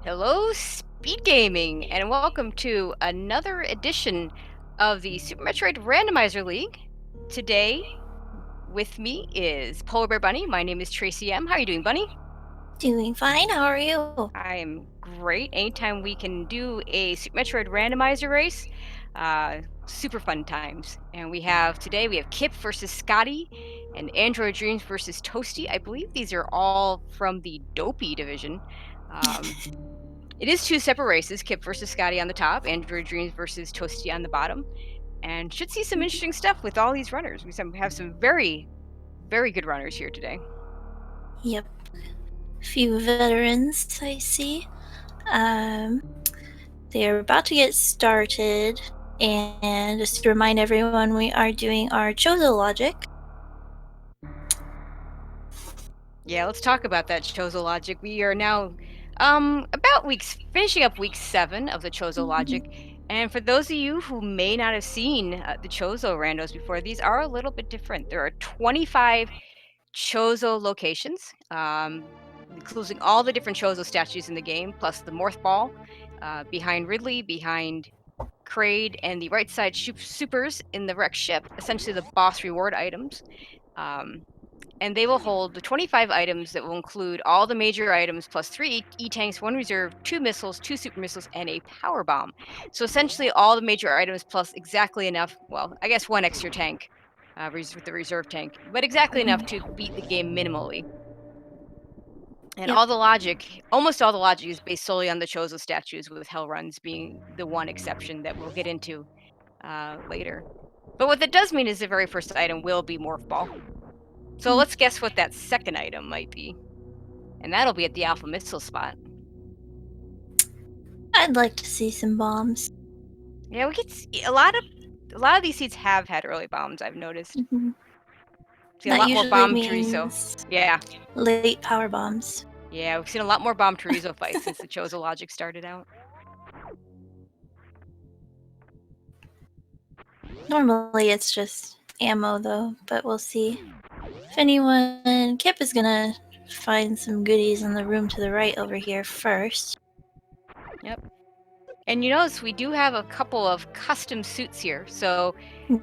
Hello, Speed Gaming, and welcome to another edition of the Super Metroid Randomizer League. Today, with me is Polar Bear Bunny. My name is Tracy M. How are you doing, Bunny? Doing fine. How are you? I'm great. Anytime we can do a Super Metroid Randomizer race, super fun times. And today we have Kipp versus Scotty, and Android Dreams versus Toasty. I believe these are all from the Dopey division. Um, It is two separate races, Kipp versus Scotty on the top, Android Dreams versus Toasty on the bottom, and should see some interesting stuff with all these runners. We have some very, very good runners here today. Yep. Few veterans I see. Um, they're about to get started, and just to remind everyone, we are doing our Chozo logic. Yeah, let's talk about that Chozo logic. We are now finishing up week 7 of the Chozo logic. And for those of you who may not have seen the Chozo randos before, these are a little bit different. There are 25 Chozo locations, including all the different Chozo statues in the game, plus the Morph Ball behind Ridley, behind Kraid, and the right side supers in the wrecked ship, essentially the boss reward items. And they will hold the 25 items that will include all the major items plus 3 E-tanks, 1 reserve, 2 missiles, 2 super missiles, and a power bomb. So essentially all the major items plus exactly enough, well, I guess 1 extra tank with the reserve tank, but exactly enough to beat the game minimally. And Yep. almost all the logic is based solely on the Chozo statues, with Hell Runs being the one exception that we'll get into later. But what that does mean is the very first item will be Morph Ball. So let's guess what that second item might be. And that'll be at the Alpha Missile spot. I'd like to see some bombs. Yeah, we get a lot of these seeds have had early bombs, I've noticed. Seen a That lot more usually bomb means chorizo. Yeah. late power bombs. Yeah, we've seen a lot more bomb chorizo fights since the Chozo logic started out. Normally it's just ammo though, but we'll see. If anyone, Kipp is gonna find some goodies in the room to the right over here first. Yep. And you notice we do have a couple of custom suits here, so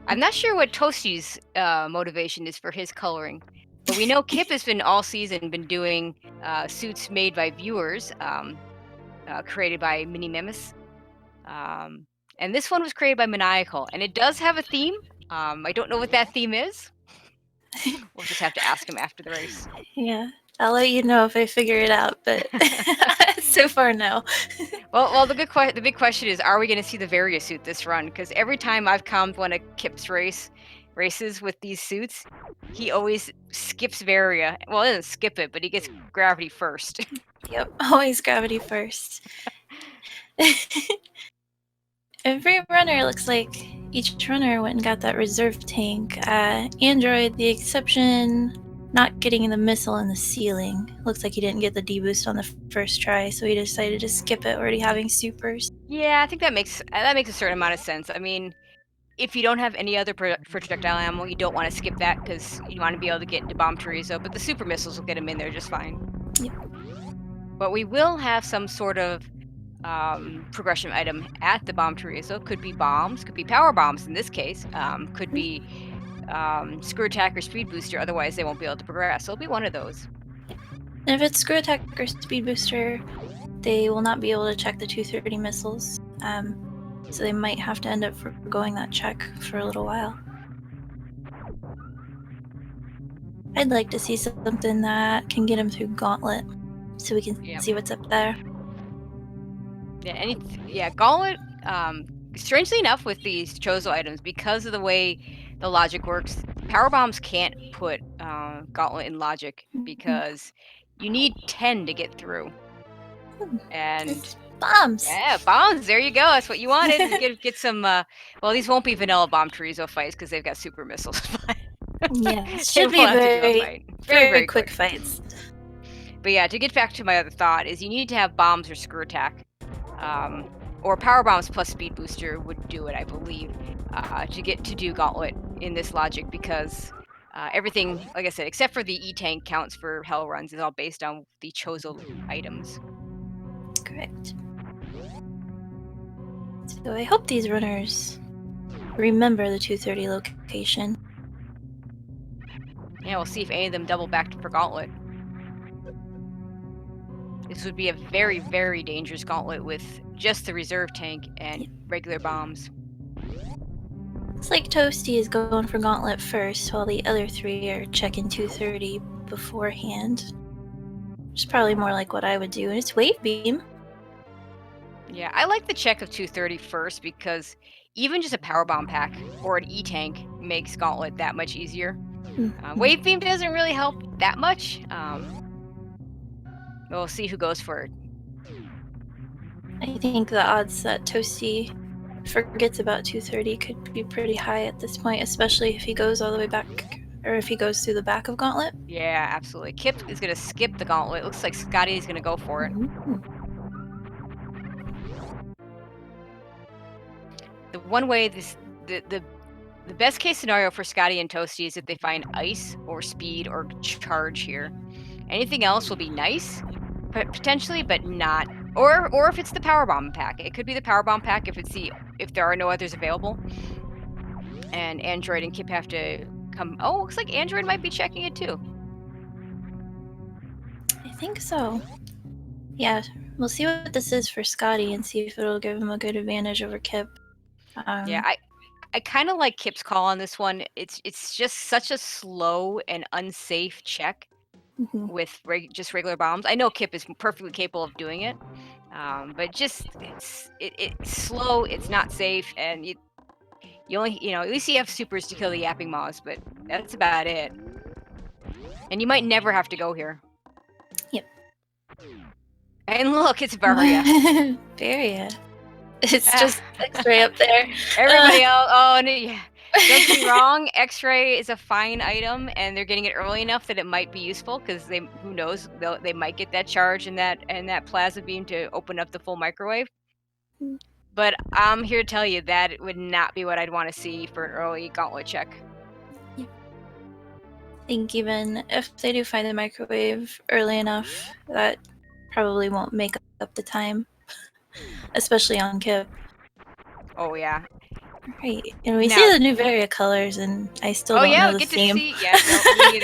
I'm not sure what Toasty's motivation is for his coloring, but we know Kipp has been all season doing suits made by viewers, created by Mini Memis, and this one was created by Maniacal, and it does have a theme. I don't know what that theme is. We'll just have to ask him after the race. Yeah, I'll let you know if I figure it out, but so far, no. Well, the big question is, are we going to see the Varia suit this run? Because every time I've calmed one of Kipp's races with these suits, he always skips Varia. Well, he doesn't skip it, but he gets gravity first. Yep, always gravity first. Every runner looks like each runner went and got that reserve tank. Android, the exception, not getting the missile in the ceiling. Looks like he didn't get the deboost on the first try, so he decided to skip it, already having supers. Yeah, I think that makes a certain amount of sense. I mean, if you don't have any other projectile ammo, you don't want to skip that because you want to be able to get into Bomb Chorizo, but the super missiles will get him in there just fine. Yep. But we will have some sort of progression item at the Bomb Chorizo. Could be bombs, could be power bombs in this case, could be screw attack or speed booster, otherwise they won't be able to progress. So it'll be one of those. And if it's screw attack or speed booster, they will not be able to check the 230 missiles. So they might have to end up going that check for a little while. I'd like to see something that can get him through Gauntlet, so we can see what's up there. Yeah, Gauntlet. Strangely enough, with these Chozo items, because of the way the logic works, power bombs can't put Gauntlet in logic because you need 10 to get through. And it's bombs. Yeah, bombs. There you go. That's what you wanted. Get some. Well, these won't be vanilla bomb chorizo fights because they've got super missiles. Yeah, it should be very quick fights. But yeah, to get back to my other thought is you need to have bombs or screw attack, or power bombs plus speed booster would do it, I believe, to do Gauntlet in this logic, because everything, like I said, except for the E-tank counts for Hell Runs, is all based on the Chozo items. correct. So I hope these runners remember the 230 location. Yeah, we'll see if any of them double back for Gauntlet. This would be a very, very dangerous Gauntlet with just the reserve tank and regular bombs. Looks like Toasty is going for Gauntlet first, while the other three are checking 230 beforehand. Which is probably more like what I would do, and it's Wave Beam. Yeah, I like the check of 230 first because even just a power bomb pack or an E-tank makes Gauntlet that much easier. Wave Beam doesn't really help that much. We'll see who goes for it. I think the odds that Toasty forgets about 230 could be pretty high at this point, especially if he goes all the way back, or if he goes through the back of Gauntlet. Yeah, absolutely. Kipp is going to skip the Gauntlet. Looks like Scotty is going to go for it. The one way the best case scenario for Scotty and Toasty is if they find ice or speed or charge here. Anything else will be nice, potentially, but not. Or if it's the power bomb pack, it could be the power bomb pack if there are no others available, and Android and Kipp have to come. Oh, looks like Android might be checking it too. I think so. Yeah, we'll see what this is for Scotty and see if it'll give him a good advantage over Kipp. Yeah, I kind of like Kipp's call on this one. It's just such a slow and unsafe check with just regular bombs. I know Kipp is perfectly capable of doing it, but just it's slow. It's not safe, and you only at least you have supers to kill the yapping maws, but that's about it. And you might never have to go here. Yep. And look, it's Varia. Varia. It's just X-ray up there. Everybody else, oh, no, yeah. Don't get me wrong, X-ray is a fine item, and they're getting it early enough that it might be useful because who knows, they might get that charge and that plasma beam to open up the full microwave. But I'm here to tell you that it would not be what I'd want to see for an early Gauntlet check. I think even if they do find the microwave early enough, that probably won't make up the time, especially on Kipp. Oh yeah. Right, and we see the new Varia colors, and I still don't know the theme. To see. Yeah, no, me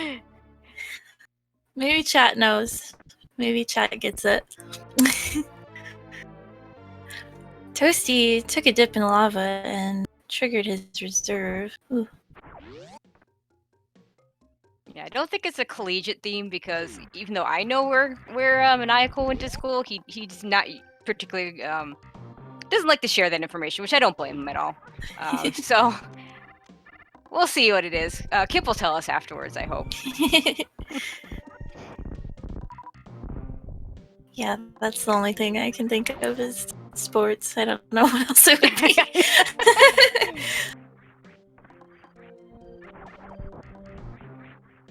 either. Maybe chat knows. Maybe chat gets it. Toasty took a dip in lava and triggered his reserve. Ooh. Yeah, I don't think it's a collegiate theme because even though I know where Maniacal went to school, he's not particularly doesn't like to share that information, which I don't blame him at all. So we'll see what it is. Kipp will tell us afterwards, I hope. Yeah, that's the only thing I can think of is sports. I don't know what else it would be.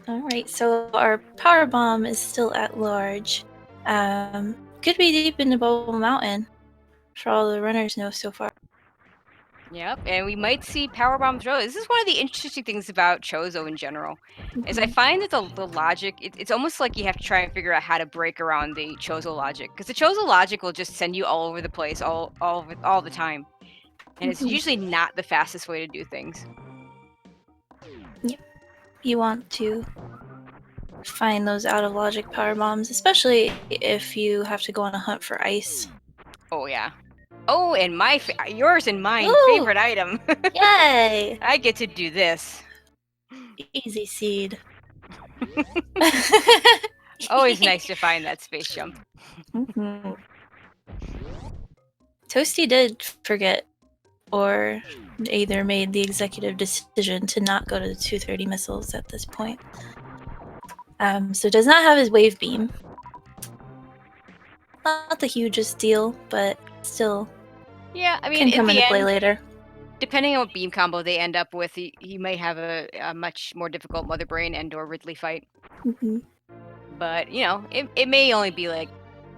Alright, so our power bomb is still at large. Could be deep in the Bubble Mountain, for all the runners know so far. Yep, and we might see power bomb throw. This is one of the interesting things about Chozo in general, is I find that the logic, it's almost like you have to try and figure out how to break around the Chozo logic, because the Chozo logic will just send you all over the place all the time, and it's usually not the fastest way to do things. Yep, you want to find those out of logic power bombs, especially if you have to go on a hunt for ice. Oh yeah. Oh, and yours and mine favorite item. Yay! I get to do this. Easy seed. Always nice to find that space jump. Toasty did forget, or either made the executive decision to not go to the 230 missiles at this point. So does not have his wave beam. Not the hugest deal, but still. Yeah, I mean, can come into play later. Depending on what beam combo they end up with, he might have a much more difficult Mother Brain and/or Ridley fight. But it may only be like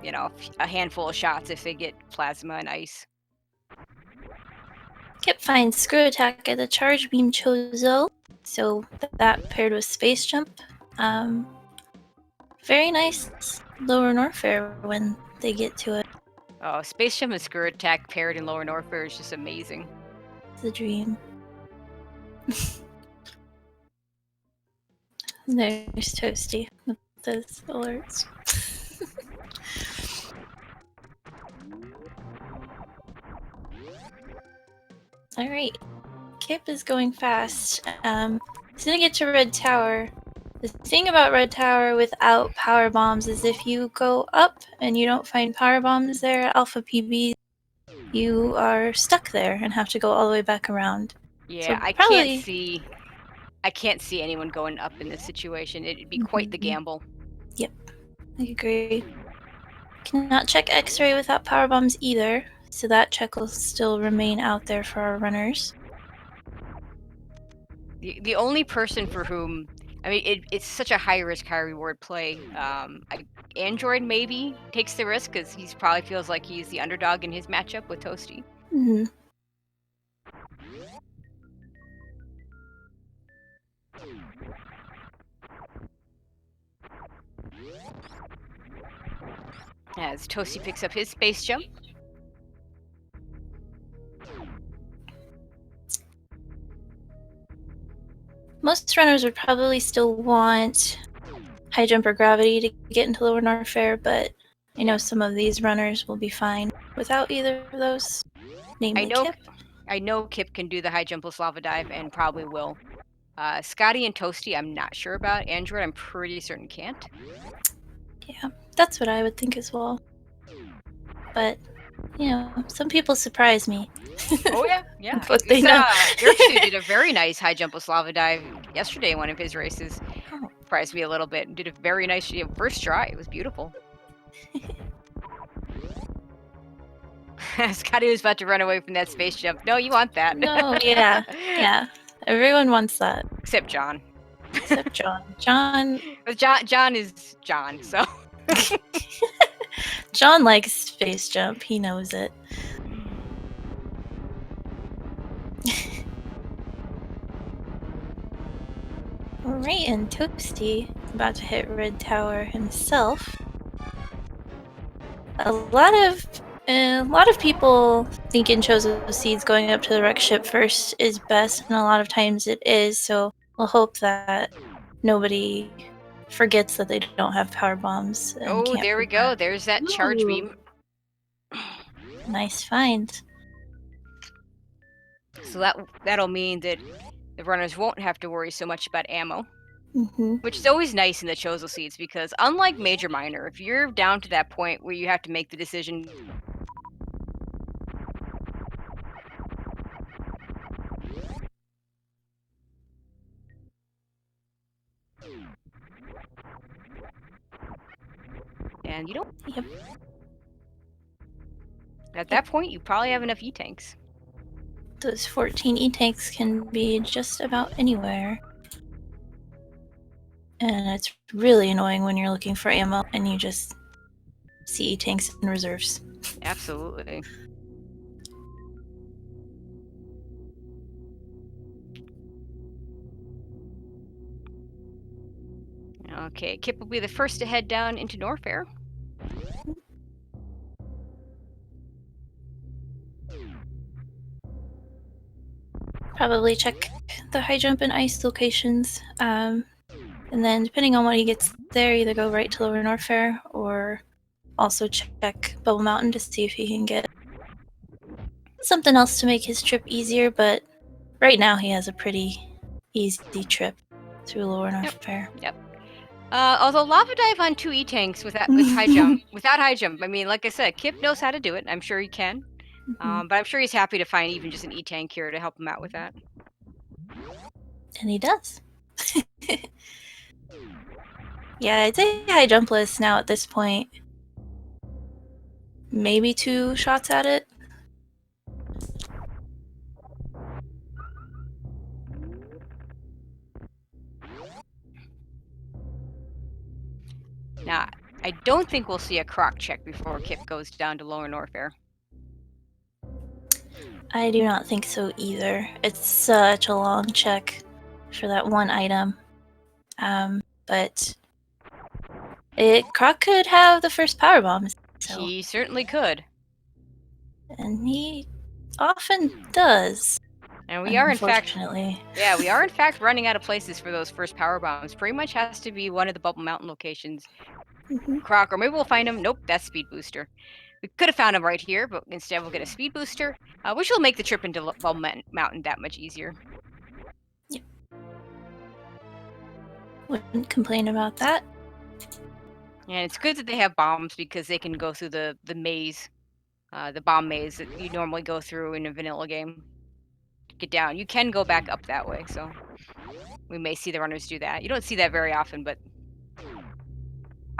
a handful of shots if they get plasma and ice. Kipp finds Screw Attack at the Charge Beam Chozo, so that paired with Space Jump. Very nice Lower Norfair when they get to it. Oh, Space Jump and Skirt Attack paired in Lower Norfair is just amazing. It's the dream. There's Toasty with those alerts. Alright. Kipp is going fast. He's gonna get to Red Tower. The thing about Red Tower without power bombs is if you go up and you don't find power bombs there at Alpha PB, you are stuck there and have to go all the way back around. Yeah, So I can't see anyone going up in this situation. It'd be quite the gamble. Yep, I agree. Cannot check X-ray without power bombs either, so that check will still remain out there for our runners. The only person for whom, I mean, it's such a high risk, high reward play. Android maybe takes the risk because he probably feels like he's the underdog in his matchup with Toasty. Mm-hmm. As Toasty picks up his space jump. Most runners would probably still want high jump or gravity to get into Lower Norfair, but I know some of these runners will be fine without either of those, namely Kipp. I know Kipp can do the high jumpless lava dive and probably will. Scotty and Toasty, I'm not sure about. Android, I'm pretty certain can't. Yeah, that's what I would think as well. But, you know, some people surprise me. Oh, yeah. What they know. He actually did a very nice high jumpless lava dive yesterday in one of his races. Oh. Surprised me a little bit and did a very nice first try. It was beautiful. Scotty was about to run away from that space jump. No, you want that. No, yeah. Everyone wants that. Except John. Except John. John is John, so. John likes space jump. He knows it. Alright, and Toasty about to hit Red Tower himself. A lot of people think in Chozo Seeds going up to the wreck ship first is best, and a lot of times it is, so we'll hope that nobody forgets that they don't have power bombs. Oh, there we go. There's that charge beam. Nice find. So that'll mean that the runners won't have to worry so much about ammo. Mm-hmm. Which is always nice in the Chozo Seeds because unlike Major Minor, if you're down to that point where you have to make the decision and you don't. Yep. At that point, you probably have enough E-tanks. Those 14 E-tanks can be just about anywhere. And it's really annoying when you're looking for ammo and you just see E-tanks in reserves. Absolutely. Okay, Kipp will be the first to head down into Norfair. Probably check the high jump and ice locations. And then depending on what he gets there, either go right to Lower Norfair or also check Bubble Mountain to see if he can get something else to make his trip easier, but right now he has a pretty easy trip through Lower Norfair. Yep. Although lava dive on 2 E-tanks with high jump, without high jump, I mean, like I said, Kipp knows how to do it. I'm sure he can. But I'm sure he's happy to find even just an E-tank here to help him out with that. And he does. Yeah, I'd say high jumpless now at this point. Maybe 2 shots at it. Now, I don't think we'll see a croc check before Kipp goes down to Lower Norfair. I do not think so either. It's such a long check for that one item. But Croc could have the first power bomb, so, He certainly could. and he often does, And we are in fact, unfortunately. yeah, we are in fact running out of places for those first power bombs. Pretty much has to be one of the Bubble Mountain locations. Mhm. Croc, or maybe we'll find him. Nope, that's Speed Booster. We could have found him right here, but instead we'll get a Speed Booster, which will make the trip into Bubble Mountain that much easier. Yep. Wouldn't complain about that. And it's good that they have bombs because they can go through the maze, the bomb maze that you normally go through in a vanilla game. To get down, you can go back up that way, so we may see the runners do that. You don't see that very often, but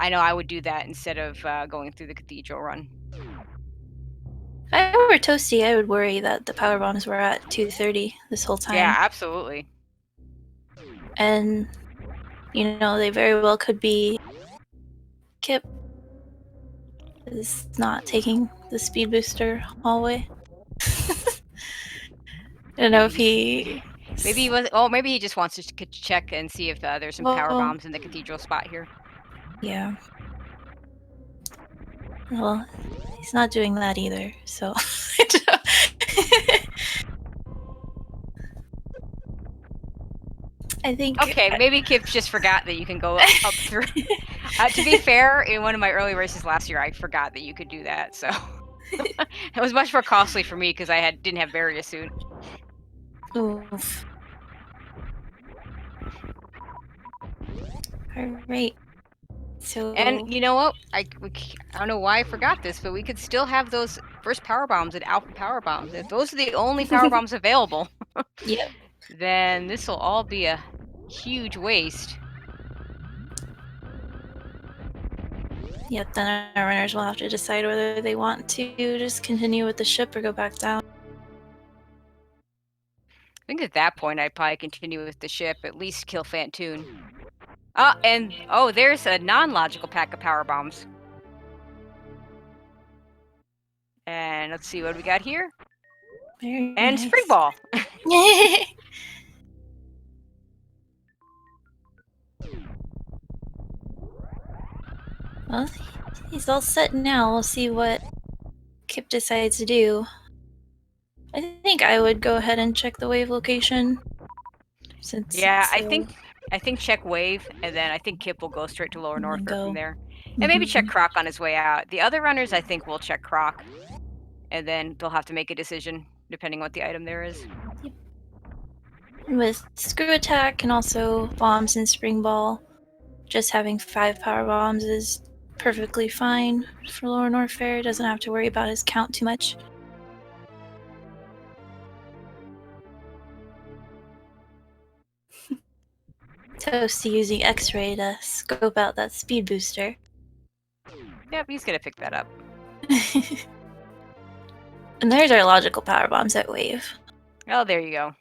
I know I would do that instead of going through the cathedral run. If I were Toasty, I would worry that the power bombs were at 230 this whole time. Yeah, absolutely. And, they very well could be Kipp is not taking the speed booster hallway. I don't know if he... Maybe he was. Oh, maybe he just wants to check and see if there's some power Well, bombs in the cathedral spot here. yeah. Well, he's not doing that either, so... I think... Okay, maybe Kipp just forgot that you can go up through. To be fair, in one of my early races last year, I forgot that you could do that, so it was much more costly for me because I didn't have barrier suit. Oof. Alright. So... And you know what? I don't know why I forgot this, but we could still have those first power bombs and alpha power bombs. If those are the only power bombs available, Yep. then this will all be a huge waste. Yep, then our runners will have to decide whether they want to just continue with the ship or go back down. I think at that point I'd probably continue with the ship, at least kill Fantoon. And there's a non-logical pack of power bombs. And let's see what we got here. Very And nice. Spring Ball. Well, he's all set now. We'll see what Kipp decides to do. I think I would go ahead and check the wave location. Since Yeah, I think check wave, and then I think Kipp will go straight to Lower And then Norfair go. from there. And maybe check Croc on his way out. The other runners, I think, will check Croc, and then they'll have to make a decision depending what the item there is. Yep. With Screw Attack and also bombs and Spring Ball, just having 5 power bombs is perfectly fine for Lower Norfair. Doesn't have to worry about his count too much. Toasty using X-ray to scope out that speed booster. Yep, he's gonna pick that up. And there's our logical power bombs at wave. Oh, there you go.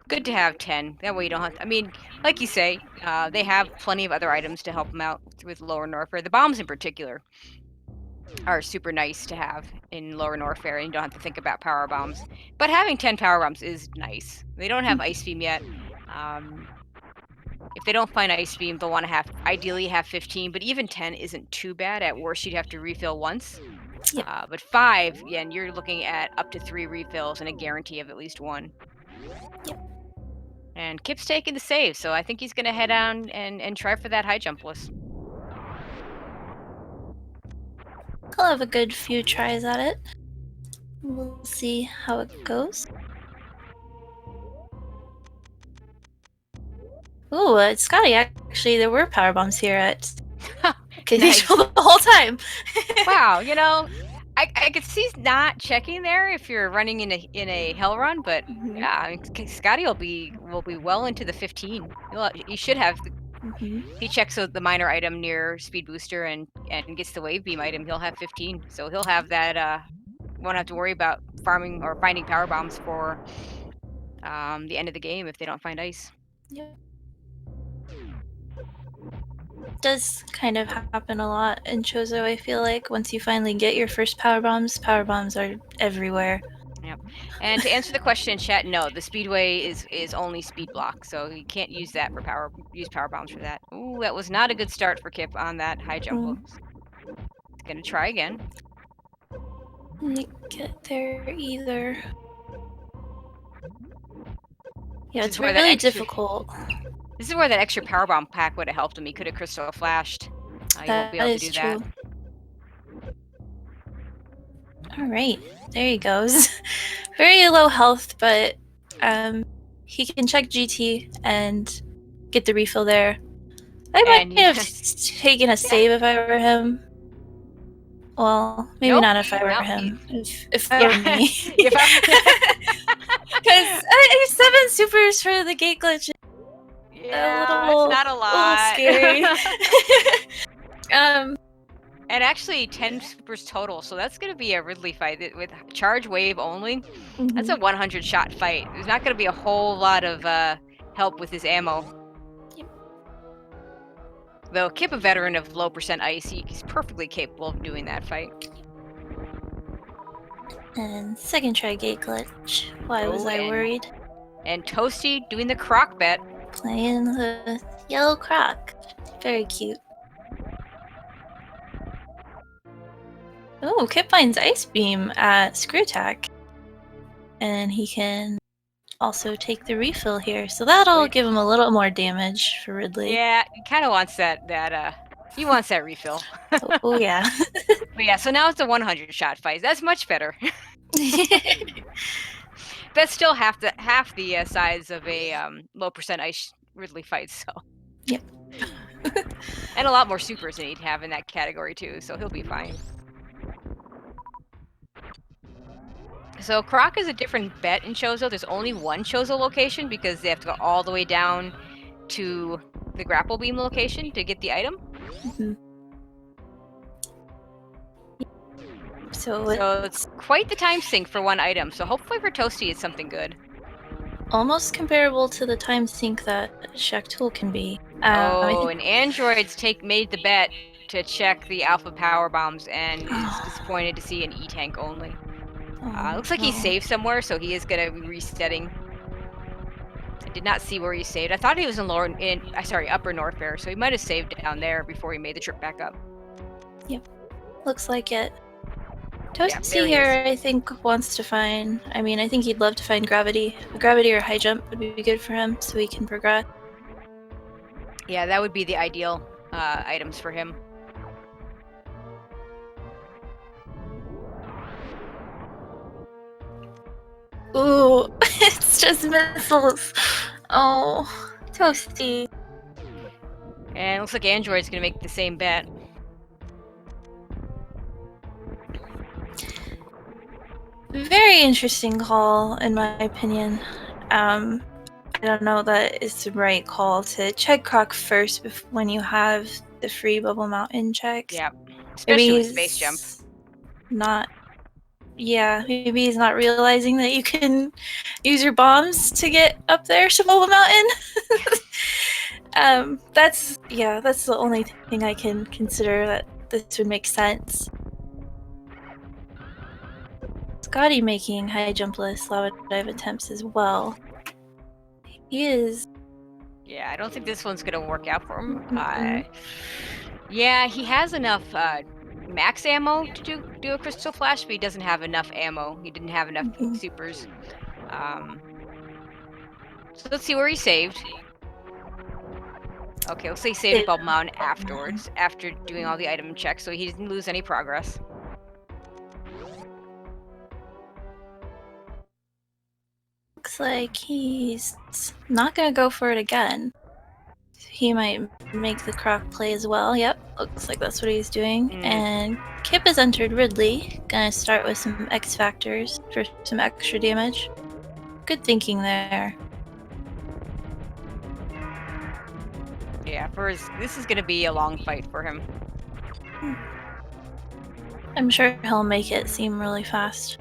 Good to have 10. That way you don't have to, I mean, like you say, they have plenty of other items to help them out with Lower Norfair. The bombs in particular are super nice to have in Lower Norfair, and you don't have to think about power bombs. But having 10 power bombs is nice. They don't have Ice Beam yet. If they don't find Ice Beam, they'll want to ideally have 15, but even 10 isn't too bad. At worst, you'd have to refill once. Yep. But 5, yeah, and you're looking at up to 3 refills and a guarantee of at least 1. Yep. And Kipp's taking the save, so I think he's going to head down and try for that high jump list. I'll have a good few tries at it. We'll see how it goes. Ooh, Scotty, actually, there were power bombs here at Cathedral the whole time. Wow, I could see not checking there if you're running in a hell run, but yeah, I mean, Scotty will be well into the 15. He should have. He checks the minor item near speed booster and gets the wave beam item. He'll have 15, so he'll have that. Won't have to worry about farming or finding power bombs for the end of the game if they don't find ice. Yep. Does kind of happen a lot in Chozo, I feel like. Once you finally get your first power bombs are everywhere. Yep. And to answer the question in chat, no, the speedway is only speed block, so you can't use that for power bombs for that. Ooh, that was not a good start for Kipp on that high jump. Mm. He's gonna try again. Didn't get there either. Yeah, This it's is where that really extra- difficult. This is where that extra power bomb pack would have helped him. He could have crystal flashed. He won't be able to do true. that. All right, there he goes. Very low health, but he can check GT and get the refill there. I And might have taken a save if I were him. Well, maybe Nope, not if I were no, him. If I were me. If Because I have 7 supers for the gate glitch. yeah, it's not a lot. Scary. And actually 10 supers total, so that's going to be a Ridley fight with charge wave only. That's a 100 shot fight. There's not going to be a whole lot of help with his ammo. Yep. Though Kipp, a veteran of low percent ice, he's perfectly capable of doing that fight. And second try gate glitch. Why was I worried? And Toasty doing the croc bet. Playing the yellow croc. Very cute. Oh, Kipp finds Ice Beam at Screw Attack. And he can also take the refill here. So that'll give him a little more damage for Ridley. Yeah, he kind of wants that he wants that refill. Oh yeah. But yeah, so now it's a 100 shot fight. That's much better. That's still half the size of a low percent ice Ridley fight, so. Yep. And a lot more supers than he'd have in that category too, so he'll be fine. So Croc is a different bet in Chozo. There's only one Chozo location because they have to go all the way down to the grapple beam location to get the item. So it's quite the time sink for one item. So hopefully for Toasty it's something good. Almost comparable to the time sink that Shaq can be. And Androids made the bet to check the alpha power bombs and is disappointed to see an E-tank only. Looks like he saved somewhere, so he is gonna be resetting. I did not see where he saved. I thought he was in upper Norfair, so he might have saved down there before he made the trip back up. Yep, looks like it. Toasty here, I think, wants to find. I mean, I think he'd love to find gravity. Gravity or high jump would be good for him, so he can progress. Yeah, that would be the ideal items for him. Ooh, it's just missiles. Oh, Toasty. And it looks like Android's gonna make the same bet. Very interesting call, in my opinion. I don't know that it's the right call to check Croc first when you have the free Bubble Mountain checks. Yeah, especially with space jump. Maybe he's not realizing that you can use your bombs to get up there to Bubble Mountain. That's the only thing I can consider that this would make sense. Scotty making high jump list lava dive attempts as well. He is. Yeah, I don't think this one's gonna work out for him. Yeah, he has enough max ammo to do a crystal flash, but he doesn't have enough ammo. He didn't have enough supers. So let's see where he saved. Okay, let's say he saved Bubble Mountain afterwards, after doing all the item checks, so he didn't lose any progress. Looks like he's not gonna go for it again. He might make the Croc play as well. Yep, looks like that's what he's doing. And Kipp has entered Ridley. Gonna start with some X Factors for some extra damage. Good thinking there. Yeah, this is gonna be a long fight for him. I'm sure he'll make it seem really fast.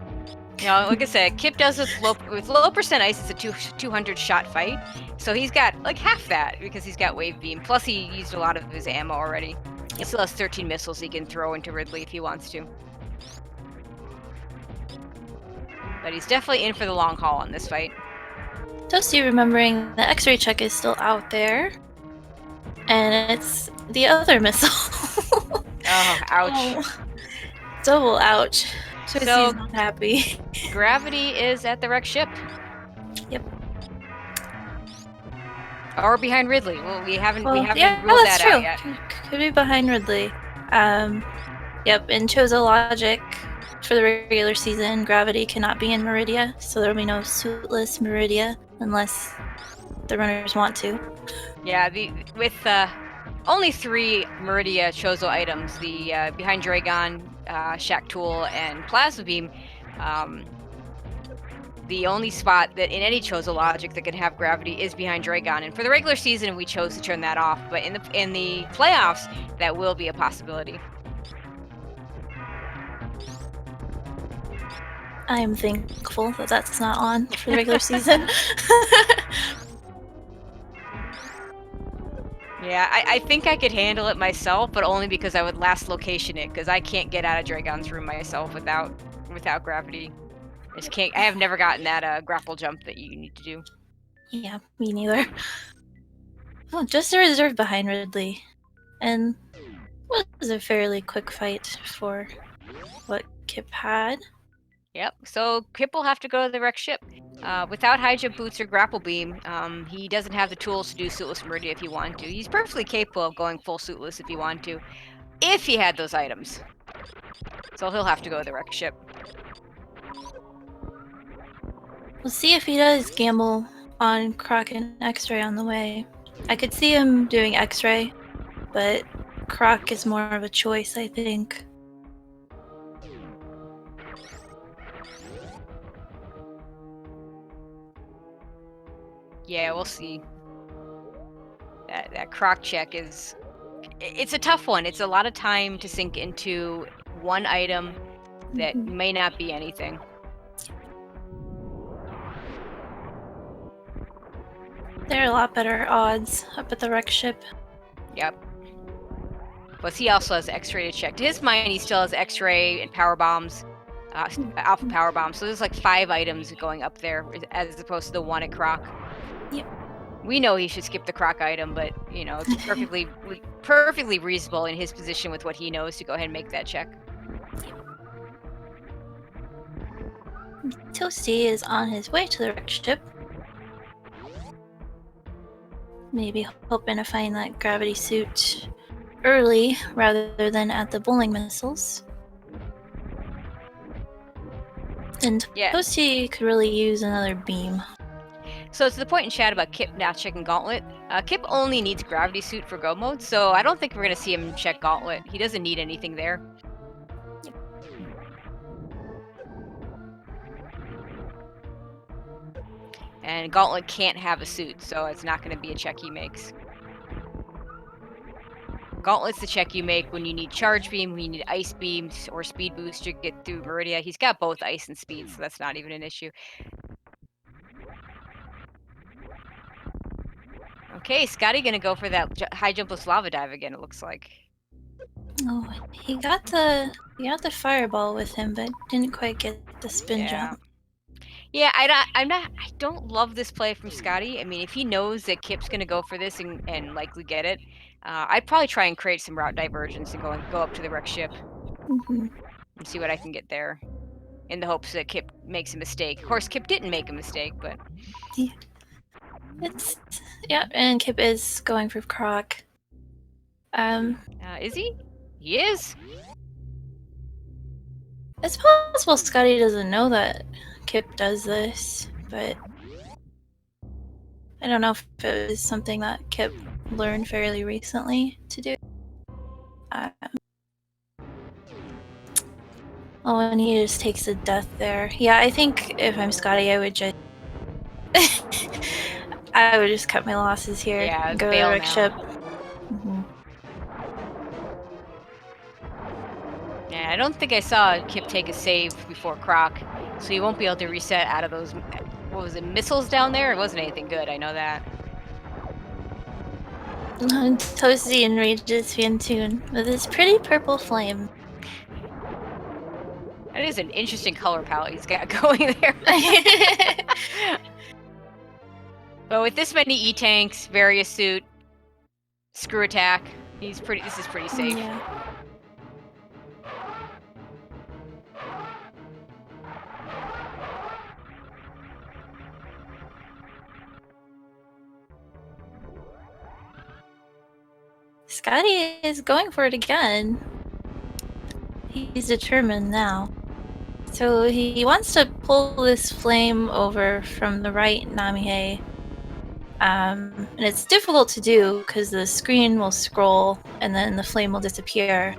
You know, like I said, Kipp does with low percent ice. It's a 200 shot fight, so he's got like half that because he's got wave beam. Plus, he used a lot of his ammo already. He still has 13 missiles he can throw into Ridley if he wants to. but he's definitely in for the long haul on this fight. Toasty remembering the X-ray check is still out there, and it's the other missile. Oh, ouch. Oh, double ouch. Toasty's So- not happy. Gravity is at the wrecked ship. Yep. Or behind Ridley. Well, we haven't yeah, ruled that's that true. out yet. Could be behind Ridley. Yep, in Chozo logic, for the regular season, Gravity cannot be in Meridia, so there'll be no suitless Meridia unless the runners want to. Yeah, with only 3 Meridia Chozo items, the Behind Dragon, Shack Tool, and Plasma Beam, the only spot that in any Chozo logic that can have gravity is Behind Dragon. And for the regular season, we chose to turn that off, but in the playoffs, that will be a possibility. I am thankful that that's not on for the regular season. Yeah, I think I could handle it myself, but only because I would last location it, because I can't get out of Dragon's room myself without gravity. I just can't. I have never gotten that grapple jump that you need to do. Yeah, me neither. Oh, just a reserve behind Ridley. And was a fairly quick fight for what Kipp had. Yep. So Kipp will have to go to the wrecked ship. Without high jump boots or grapple beam, he doesn't have the tools to do suitless Meridia if he wanted to. He's perfectly capable of going full suitless if he wanted to, if he had those items. So he'll have to go to the wrecked ship. We'll see if he does gamble on Croc and X-Ray on the way. I could see him doing X-Ray, but Croc is more of a choice, I think. Yeah, we'll see. That Croc check is... It's a tough one. It's a lot of time to sink into one item that may not be anything. There are a lot better odds up at the wreck ship. Yep. Plus, he also has X-ray to check. To his mind, he still has X-ray and power bombs, alpha power bombs. So there's like 5 items going up there, as opposed to the 1 at Croc. Yep. We know he should skip the Croc item, but you know it's perfectly reasonable in his position with what he knows to go ahead and make that check. Toasty is on his way to the wreck ship. Maybe hoping to find that gravity suit early rather than at the bowling missiles. And Yeah. Toasty could really use another beam. So to the point in chat about Kipp not checking Gauntlet, Kipp only needs Gravity Suit for Go mode, so I don't think we're going to see him check Gauntlet. He doesn't need anything there. Yep. And Gauntlet can't have a suit, so it's not going to be a check he makes. Gauntlet's the check you make when you need Charge Beam, when you need Ice Beam, or Speed Boost to get through Meridia. He's got both Ice and Speed, so that's not even an issue. Okay, Scotty gonna go for that high jumpless lava dive again, it looks like. Oh, he got the fireball with him, but didn't quite get the spin jump. Yeah, I don't love this play from Scotty. I mean, if he knows that Kipp's gonna go for this and likely get it, I'd probably try and create some route divergence and go up to the wreck ship and see what I can get there, in the hopes that Kipp makes a mistake. Of course, Kipp didn't make a mistake, but And Kipp is going for Croc. Is he? He is. It's possible Scotty doesn't know that Kipp does this, but I don't know if it was something that Kipp learned fairly recently to do. Oh, and he just takes a death there. Yeah, I think if I'm Scotty, I would just I would just cut my losses here. Yeah, and go to the bail wreck now. ship. Yeah, I don't think I saw Kipp take a save before Croc, so he won't be able to reset out of those, what was it, missiles down there? It wasn't anything good, I know that. Toasty enrages Fantune with his pretty purple flame. That is an interesting color palette he's got going there. But with this many E-tanks, various suit, screw attack, this is pretty safe. Yeah. Scotty is going for it again. He's determined now. So he wants to pull this flame over from the right Namihe. And it's difficult to do because the screen will scroll and then the flame will disappear.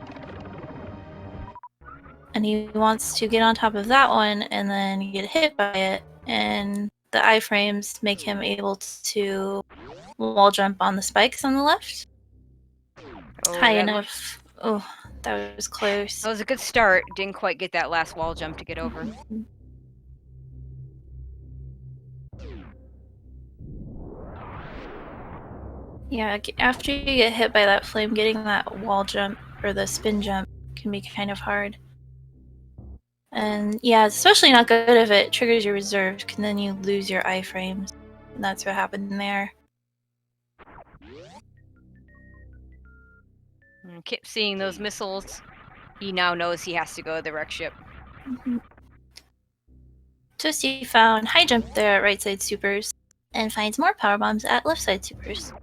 And he wants to get on top of that one and then get hit by it. And the iframes make him able to wall jump on the spikes on the left. High enough. Oh, that was close. That was a good start. Didn't quite get that last wall jump to get over. Yeah, after you get hit by that flame, getting that wall jump or the spin jump can be kind of hard. And yeah, it's especially not good if it triggers your reserved, and then you lose your iframes. And that's what happened there. Kipp seeing those missiles, he now knows he has to go to the wreck ship. Toasty found high jump there at right side supers, and finds more power bombs at left side supers.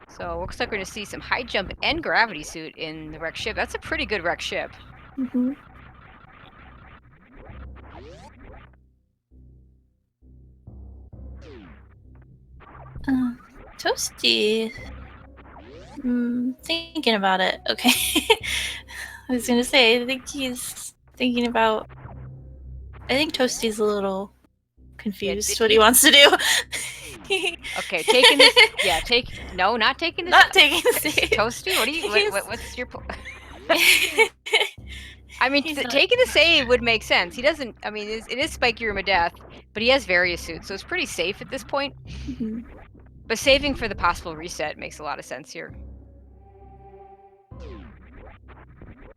So looks like we're going to see some high jump and gravity suit in the wreck ship. That's a pretty good wreck ship. Toasty. Thinking about it. Okay. I was gonna say, I think he's thinking about. I think Toasty's a little confused what he wants to do. Okay, taking this. Yeah, no, not taking this. Not taking the save. Toasty, what do you? What's your? I mean, taking the save would make sense. He doesn't. I mean, it is spiky room of death, but he has various suits, so it's pretty safe at this point. But saving for the possible reset makes a lot of sense here.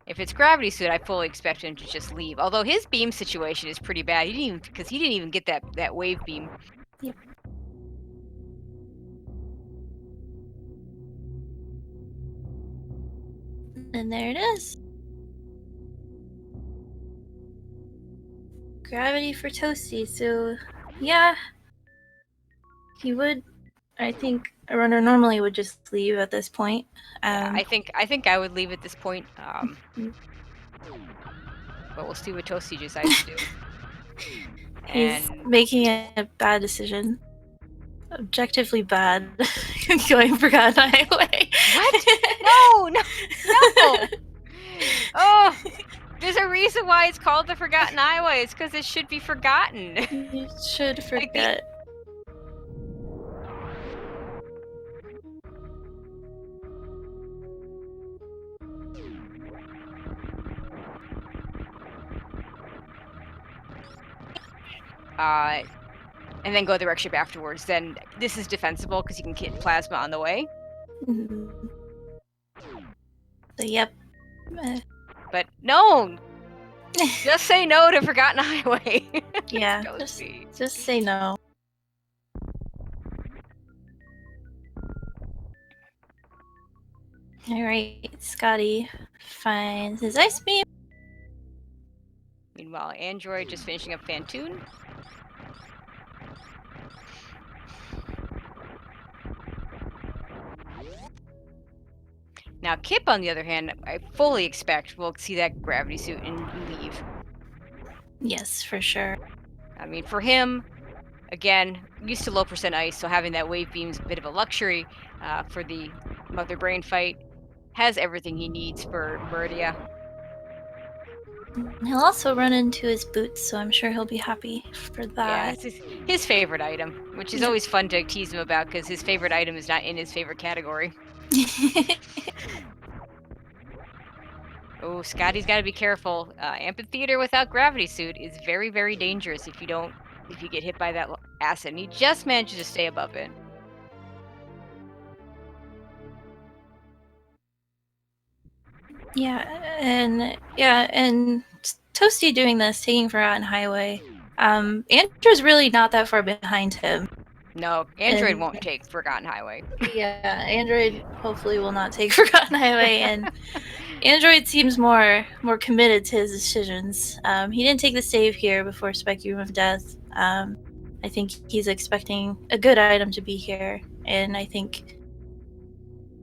If it's gravity suit, I fully expect him to just leave. Although his beam situation is pretty bad. He didn't even get that wave beam. Yep. And there it is. Gravity for Toasty. So, yeah, he would. I think a runner normally would just leave at this point. Yeah, I think I would leave at this point. But we'll see what Toasty decides to do. He's making a bad decision. Objectively bad. Going for Forgotten Highway. What? No! Oh, there's a reason why it's called the Forgotten Highway. It's because it should be forgotten. You should forget. And then go to the wreck ship afterwards. Then this is defensible because you can get plasma on the way. So, yep. But no! Just say no to Forgotten Highway. Yeah, just say no. Alright, Scotty finds his ice beam. Meanwhile, Android just finishing up Fantoon. Now, Kipp, on the other hand, I fully expect we'll see that gravity suit and leave. Yes, for sure. I mean, for him, again, used to low percent ice, so having that wave beam's a bit of a luxury for the Mother Brain fight. Has everything he needs for Meridia. He'll also run into his boots, so I'm sure he'll be happy for that. Yeah, it's his favorite item, which is always fun to tease him about because his favorite item is not in his favorite category. Oh, Scotty's got to be careful. Amphitheater without gravity suit is very, very dangerous if you get hit by that acid. And he just manages to stay above it. And Toasty doing this, taking Forgotten Highway. Andrew's really not that far behind him. No, Android And won't take Forgotten Highway. yeah, Android hopefully will not take Forgotten Highway, and Android seems more committed to his decisions. He didn't take the save here before Spectrum of Death. I think he's expecting a good item to be here, and I think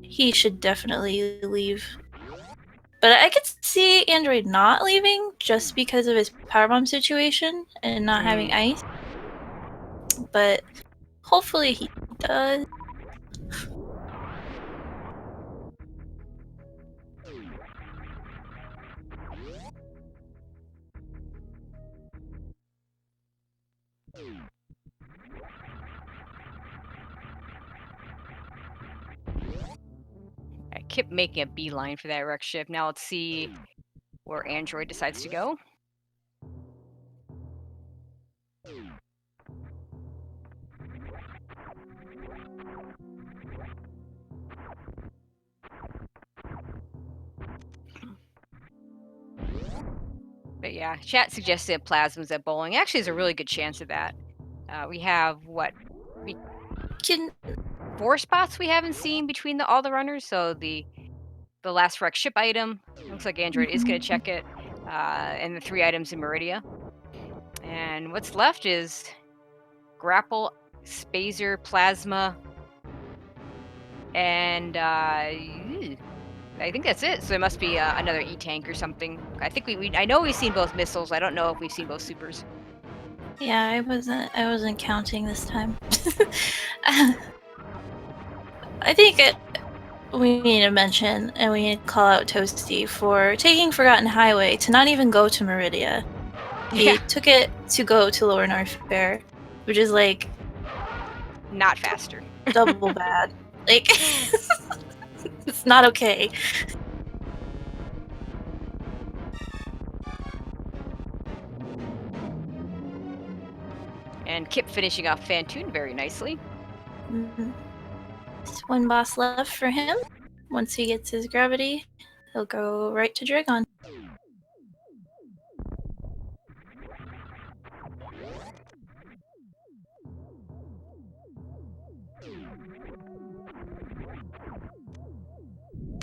he should definitely leave. But I could see Android not leaving just because of his powerbomb situation and not having ice. But hopefully he does. I kept making a beeline for that wreck ship. Now let's see where Android decides to go. But yeah, chat suggested plasmas at bowling. Actually, there's a really good chance of that. We have what? Can 4 spots we haven't seen between all the runners. So the last wreck ship item looks like Android is going to check it, and the 3 items in Meridia. And what's left is Grapple, Spazer, Plasma, and I think that's it. So there must be another E-tank or something. I think I know we've seen both missiles. I don't know if we've seen both supers. Yeah, I wasn't counting this time. I think we need to mention and we need to call out Toasty for taking Forgotten Highway to not even go to Meridia. He took it to go to Lower Norfair, which is like not faster. Double bad. Like it's not okay. And Kipp finishing off Fantoon very nicely. Just one boss left for him. Once he gets his gravity, he'll go right to Dragon.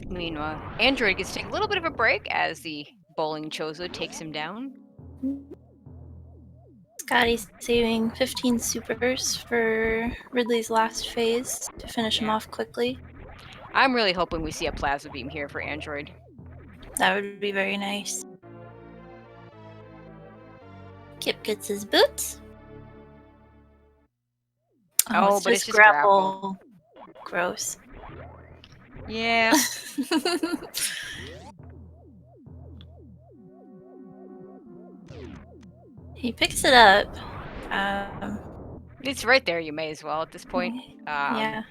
Meanwhile, Android gets to take a little bit of a break as the bowling Chozo takes him down. Scotty's saving 15 supers for Ridley's last phase to finish him off quickly. I'm really hoping we see a plasma beam here for Android. That would be very nice. Kipp gets his boots. Oh, but it's just grapple. Gross. Yeah. He picks it up. It's right there. You may as well at this point. Yeah.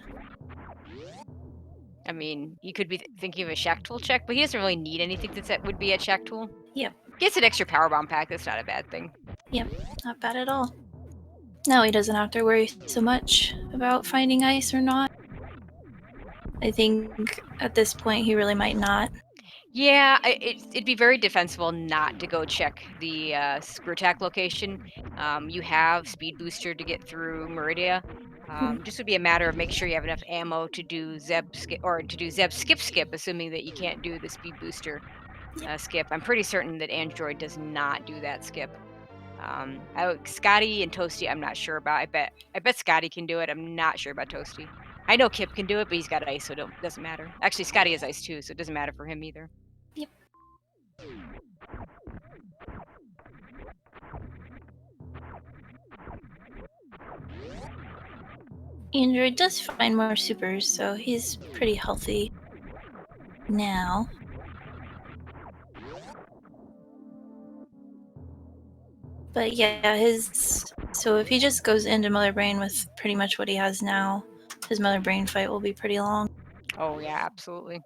I mean, you could be thinking of a shack tool check, but he doesn't really need anything that would be a shack tool. Yep. Gets an extra power bomb pack. That's not a bad thing. Yep, not bad at all. Now he doesn't have to worry so much about finding ice or not. I think at this point he really might not. Yeah, it'd be very defensible not to go check the screw attack location. You have speed booster to get through Meridia. Just would be a matter of make sure you have enough ammo to do Zeb skip or to do Zeb skip, assuming that you can't do the speed booster skip. I'm pretty certain that Android does not do that skip. Scotty and Toasty, I'm not sure about. I bet Scotty can do it. I'm not sure about Toasty. I know Kipp can do it, but he's got ice, so it doesn't matter. Actually, Scotty has ice too, so it doesn't matter for him either. Yep. Android does find more supers, so he's pretty healthy now. But yeah, so if he just goes into Mother Brain with pretty much what he has now, his Mother Brain fight will be pretty long. Oh yeah, absolutely.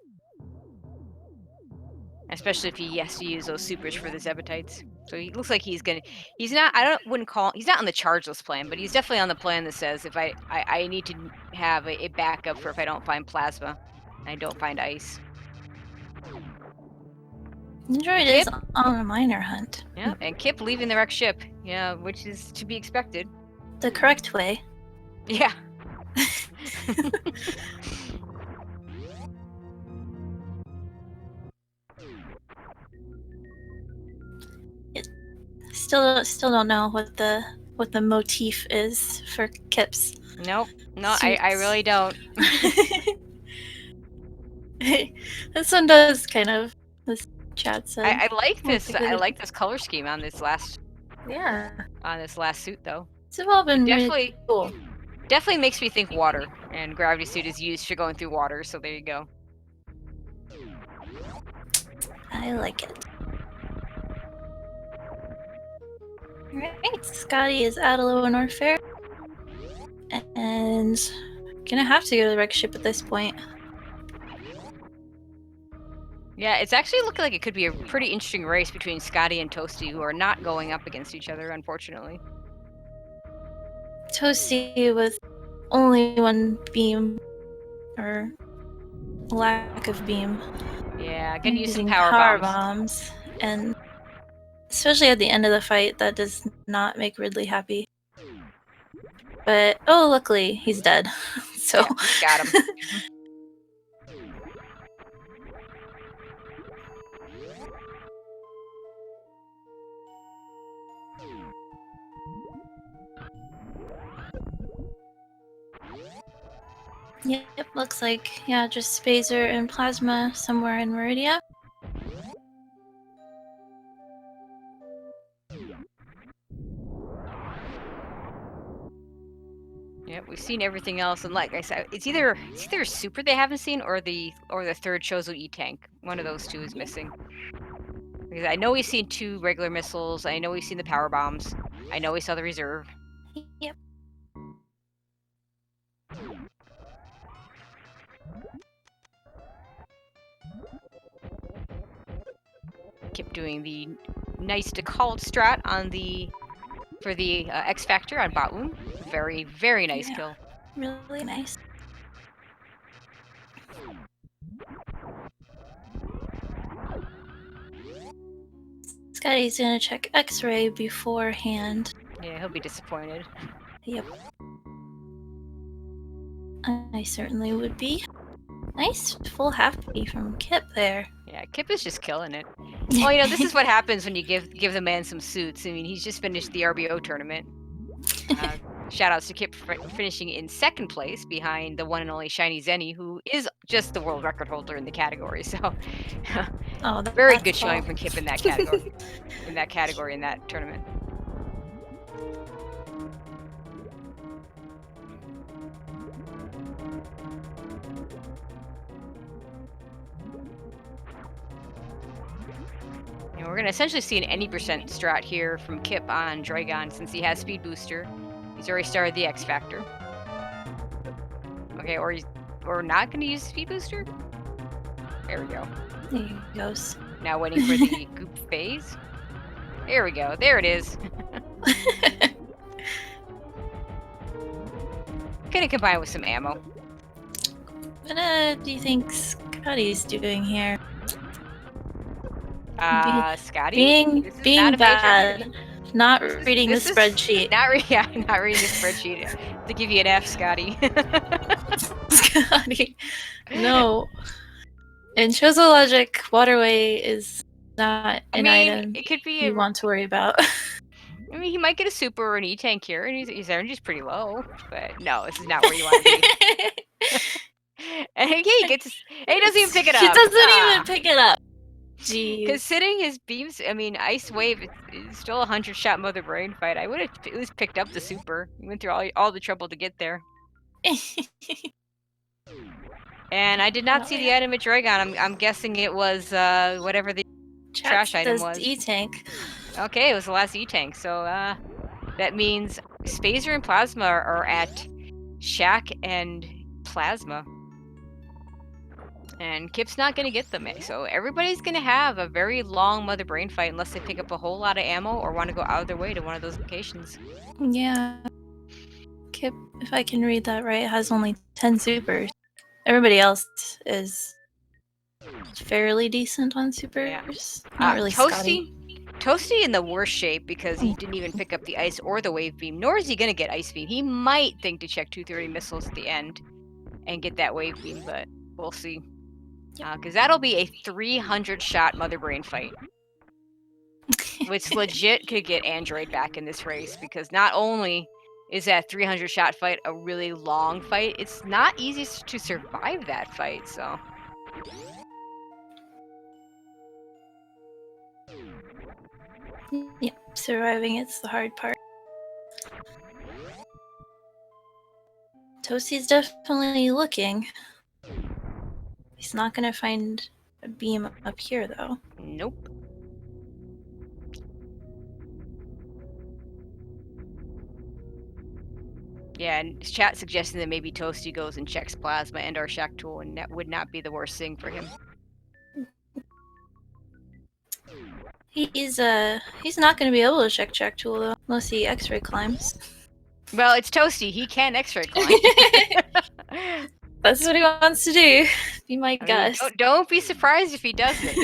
Especially if he has to use those supers for the Zebatites. So he looks like he's not on the chargeless plan, but he's definitely on the plan that says if I need to have a backup for if I don't find plasma and I don't find ice. Android is on a miner hunt. Yeah, and Kipp leaving the wrecked ship. Yeah, which is to be expected. The correct way. Yeah. Still don't know what the motif is for Kipp's. Nope. No, I really don't. This one does kind of, this chat said. I like this. I like this color scheme on this last. Yeah. On this last suit, though. It's all been definitely really cool. Definitely makes me think water, and gravity suit is used for going through water. So there you go. I like it. Alright, Scotty is out of low Norfair. And gonna have to go to the wreck ship at this point. Yeah, it's actually looking like it could be a pretty interesting race between Scotty and Toasty, who are not going up against each other, unfortunately. Toasty with only one beam, or lack of beam. Yeah, gonna use some power bombs. And especially at the end of the fight, that does not make Ridley happy. But, oh, luckily, he's dead. So yeah, got him. Yep, looks like, yeah, just Spazer and Plasma somewhere in Meridia. Yep, we've seen everything else, and like I said, it's either a super they haven't seen, or the third Chozo E-tank. One of those two is missing. Because I know we've seen 2 regular missiles. I know we've seen the power bombs. I know we saw the reserve. Yep. Kept doing the nice decault strat on for the X Factor on Baoon. Very, very nice kill. Really nice. Scotty's gonna check X-ray beforehand. Yeah, he'll be disappointed. Yep. I certainly would be. Nice full half-B from Kipp there. Yeah, Kipp is just killing it. Well, you know, this is what happens when you give the man some suits. I mean, he's just finished the RBO tournament. Shout outs to Kipp for finishing in 2nd place behind the one and only Shiny Zenny, who is just the world record holder in the category. So, very good showing from Kipp in that category. in that tournament. And we're going to essentially see an any percent strat here from Kipp on Dragon since he has speed booster. He's already started the X Factor. Okay, or not going to use speed booster? There we go. There he goes. Now waiting for the goop phase. There we go. There it is. Gonna combine with some ammo. What do you think Scotty's doing here? Scotty? Being bad. Not reading the spreadsheet. Not reading the spreadsheet. To give you an F, Scotty. Scotty. No. In Chozo Logic, Waterway is not an item it could be you want to worry about. I mean, he might get a super or an E-tank here, and his energy's pretty low. But no, this is not where you want to be. And he doesn't even pick it up. He doesn't even pick it up. Jeez. Considering his beams, I mean, Ice Wave is still a 100-shot Mother Brain fight. I would have at least picked up the super. He went through all the trouble to get there. And I did not see the item at Dragon. I'm guessing it was whatever the trash item was. E-tank. Okay, it was the last E-tank. So that means Spazer and Plasma are at Shack and Plasma. And Kipp's not going to get them, so everybody's going to have a very long Mother Brain fight unless they pick up a whole lot of ammo or want to go out of their way to one of those locations. Yeah. Kipp, if I can read that right, has only 10 supers. Everybody else is fairly decent on supers. Not really Scotty. Toasty in the worst shape because he didn't even pick up the ice or the wave beam, nor is he going to get ice beam. He might think to check 230 missiles at the end and get that wave beam, but we'll see. Because that'll be a 300 shot Mother Brain fight. Which legit could get Android back in this race, because not only is that 300 shot fight a really long fight, it's not easy to survive that fight, so. Yep, surviving it's the hard part. Toasty's definitely looking. He's not gonna find a beam up here, though. Nope. Yeah, and chat suggesting that maybe Toasty goes and checks Plasma and our Shack Tool, and that would not be the worst thing for him. He's not gonna be able to check Shack Tool, though, unless he X-ray climbs. Well, it's Toasty. He can X-ray climb. That's what he wants to do. Be my guess. Don't be surprised if he doesn't.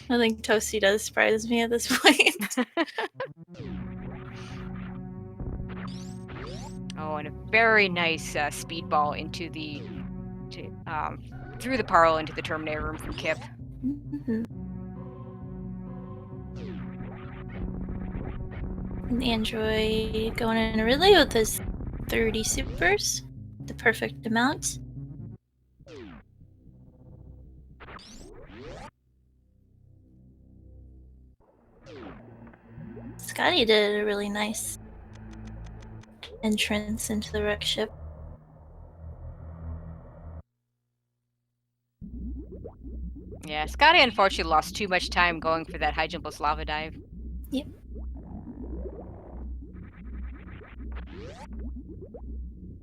I think Toasty does surprise me at this point. Oh, and a very nice speedball into the through the Parle into the Terminator room from Kipp. An Android going in a Ridley with his 30 supers, the perfect amount. Scotty did a really nice entrance into the wreck ship. Yeah, Scotty unfortunately lost too much time going for that high jumpless lava dive. Yep.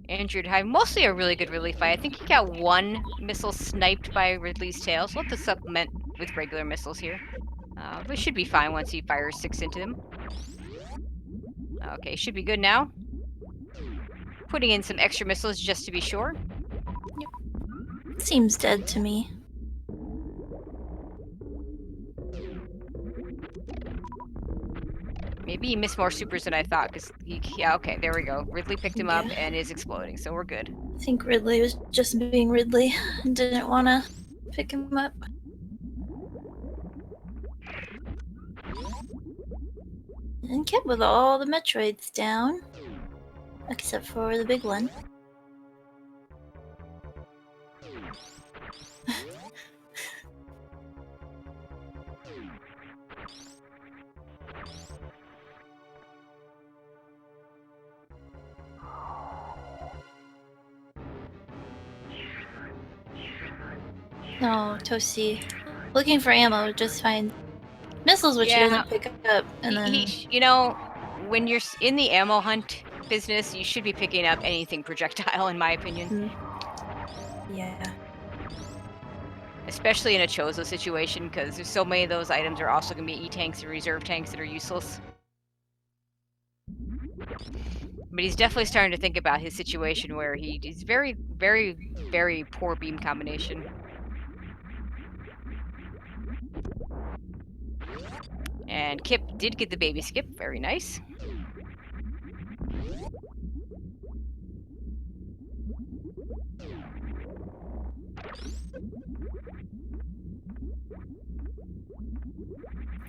Andrew Hive, mostly a really good Ridley fight. I think he got one missile sniped by Ridley's tail, so we'll have to supplement with regular missiles here. But should be fine once he fires 6 into them. Okay, should be good now. Putting in some extra missiles just to be sure. Yep. Seems dead to me. Maybe he missed more supers than I thought, because yeah, okay, there we go. Ridley picked him up and is exploding, so we're good. I think Ridley was just being Ridley and didn't want to pick him up. And Kipp with all the Metroids down, except for the big one. No, Toasty. Looking for ammo, just find missiles, which he doesn't pick up, and then... you know, when you're in the ammo hunt business, you should be picking up anything projectile, in my opinion. Yeah. Especially in a Chozo situation, because there's so many of those items are also going to be E-tanks and reserve tanks that are useless. But he's definitely starting to think about his situation where he's very, very, very poor beam combination. And Kipp did get the baby skip. Very nice.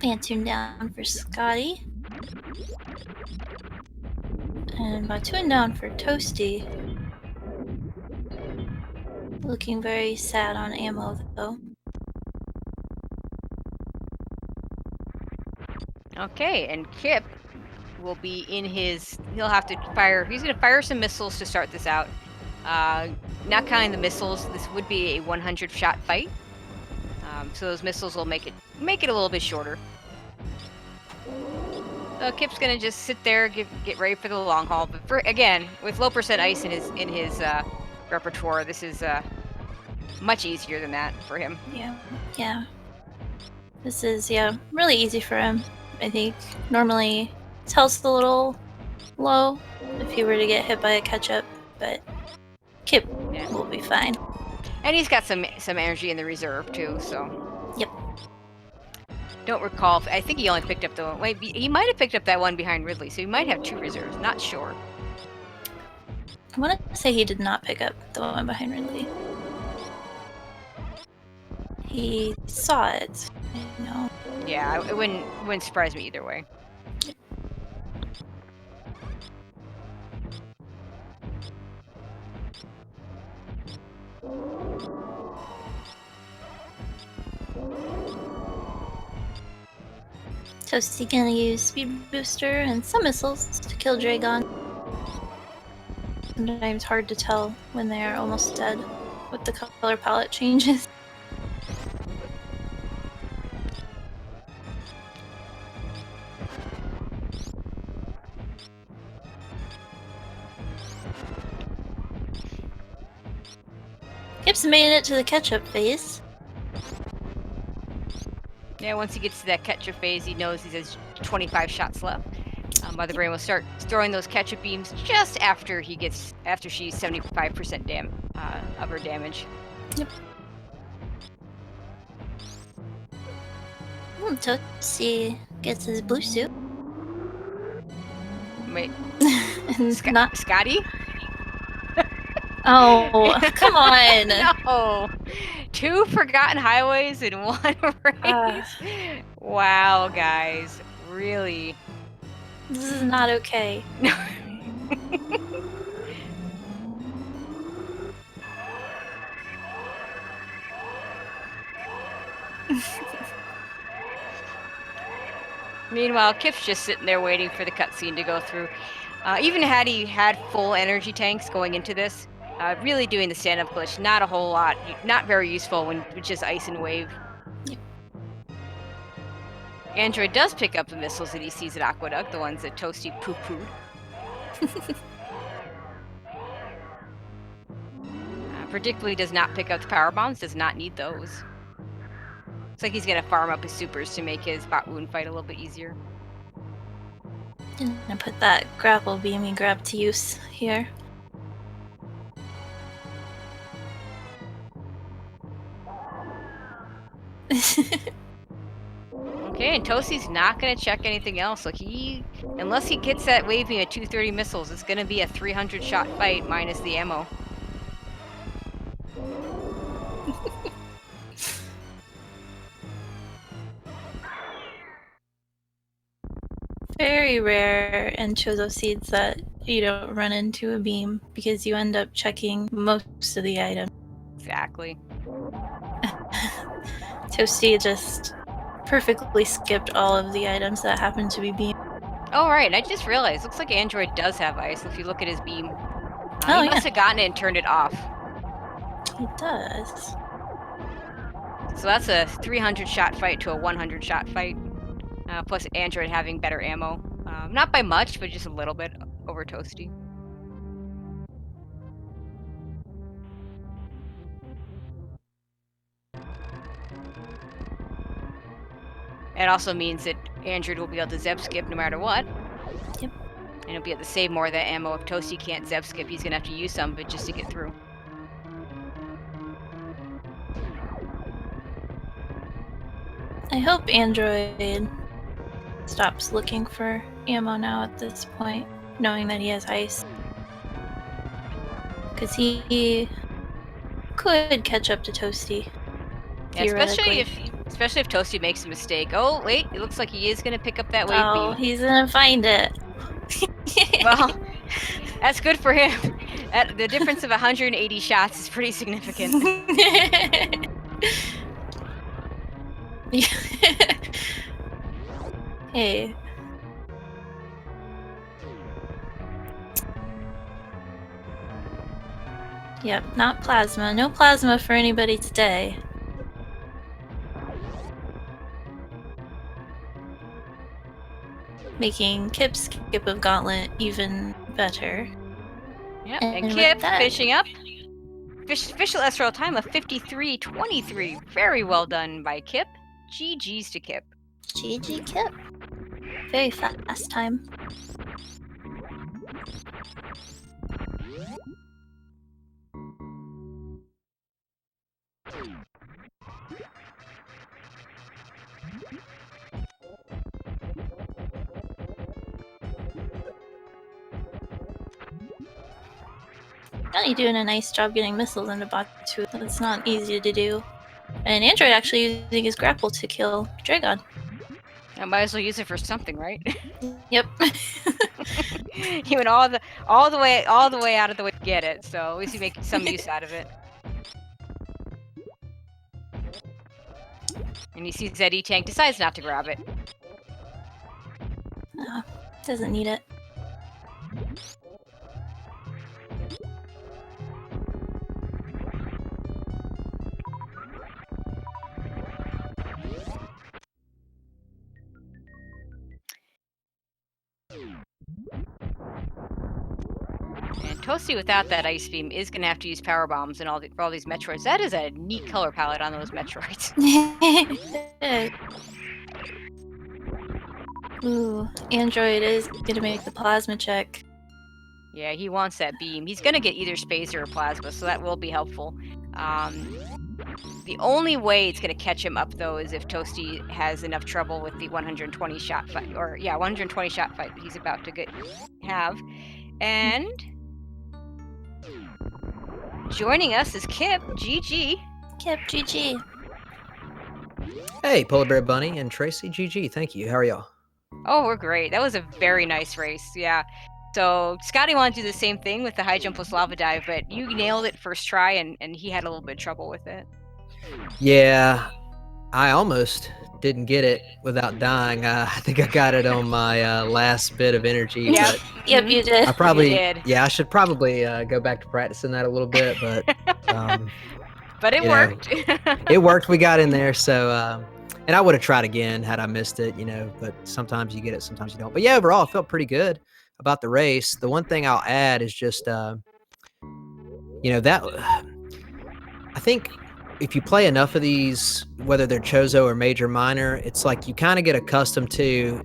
Phantom down for Scotty. And Batoon down for Toasty. Looking very sad on ammo, though. Okay, and Kipp will be in his... He'll have to fire... He's going to fire some missiles to start this out. Not counting the missiles, this would be a 100-shot fight. So those missiles will make it a little bit shorter. So Kipp's going to just sit there, get ready for the long haul. But again, with low percent ice in his repertoire, this is much easier than that for him. Yeah. This is, really easy for him. I think normally his health's a little low if he were to get hit by a catch-up, but Kipp will be fine. And he's got some energy in the reserve too, so. Yep. Don't recall. I think he only picked up the one. Wait, he might have picked up that one behind Ridley, so he might have 2 reserves. Not sure. I want to say he did not pick up the one behind Ridley. He saw it. You know. Yeah, it wouldn't surprise me either way. Toasty gonna use Speed Booster and some missiles to kill Dragon. Sometimes hard to tell when they are almost dead with the color palette changes. Kipp's made it to the catch-up phase. Yeah, once he gets to that catch-up phase, he knows he has 25 shots left. Mother Brain will start throwing those catch-up beams just after she's 75% of her damage. Yep. Toasty gets his blue suit. Wait, Not Scotty? Oh, come on! No, 2 Forgotten Highways in 1 race. Wow, guys, really? This is not okay. Meanwhile, Kipp's just sitting there waiting for the cutscene to go through. Even had he had full energy tanks going into this, really doing the stand-up glitch, not a whole lot, not very useful when it's just ice and wave. Yep. Android does pick up the missiles that he sees at Aqueduct, the ones that Toasty poo-pooed. Predictably does not pick up the power bombs, does not need those. Looks like he's gonna farm up his supers to make his bot wound fight a little bit easier. Gonna put that grapple beam he grabbed to use here. Okay, and Toasty's not gonna check anything else. Like unless he gets that wave beam at 230 missiles, it's gonna be a 300 shot fight minus the ammo. Very rare in Chozo seeds that you don't run into a beam because you end up checking most of the items. Exactly. Toasty just perfectly skipped all of the items that happen to be beam. Oh, right, and I just realized, looks like Android does have ice if you look at his beam. Oh, he yeah. must have gotten it and turned it off. He does. So that's a 300 shot fight to a 100 shot fight. Plus Android having better ammo. Not by much, but just a little bit over Toasty. It also means that Android will be able to zeb skip no matter what. Yep. And he'll be able to save more of that ammo. If Toasty can't zeb skip, he's gonna have to use some of it just to get through. I hope Android stops looking for ammo now at this point, knowing that he has ice. Because he could catch up to Toasty. Yeah, especially if Toasty makes a mistake. Oh, wait, it looks like he is going to pick up that wave beam. He's going to find it. Well, that's good for him. The difference of 180 shots is pretty significant. Hey. Yep, not plasma. No plasma for anybody today. Making Kipp's skip of Gauntlet even better. Yep, and Kipp finishing up. Official SRL time of 53:23. Very well done by Kipp. GG's to Kipp. GG Kipp. Very fast time. Scotty doing a nice job getting missiles into Batu. That's not easy to do. And Android actually using his grapple to kill Dragon. I might as well use it for something, right? Yep. He went all the way out of the way to get it, so at least he makes some use out of it. And he sees that E-Tank, decides not to grab it. Doesn't need it. And Toasty, without that Ice Beam, is going to have to use Power Bombs and for all these Metroids. That is a neat color palette on those Metroids. Ooh, Android is gonna make the plasma check. Yeah, he wants that beam. He's going to get either Spacer or Plasma, so that will be helpful. The only way it's going to catch him up, though, is if Toasty has enough trouble with the 120 shot fight. 120 shot fight that he's about to have. And joining us is Kipp. GG. Kipp, GG. Hey, Polar Bear Bunny and Tracy, GG. Thank you. How are y'all? Oh, we're great. That was a very nice race. Yeah. So Scotty wanted to do the same thing with the high jump plus lava dive, but you nailed it first try, and he had a little bit of trouble with it. Yeah, I almost didn't get it without dying. I think I got it on my last bit of energy. Yep. Yep, you did. I probably, You did. yeah, I should probably go back to practicing that a little bit, but But it worked. It worked. We got in there, so and I would have tried again had I missed it, but sometimes you get it, sometimes you don't. But yeah, overall, I felt pretty good about the race. The one thing I'll add is just, that I think if you play enough of these, whether they're Chozo or Major Minor, it's like you kind of get accustomed to,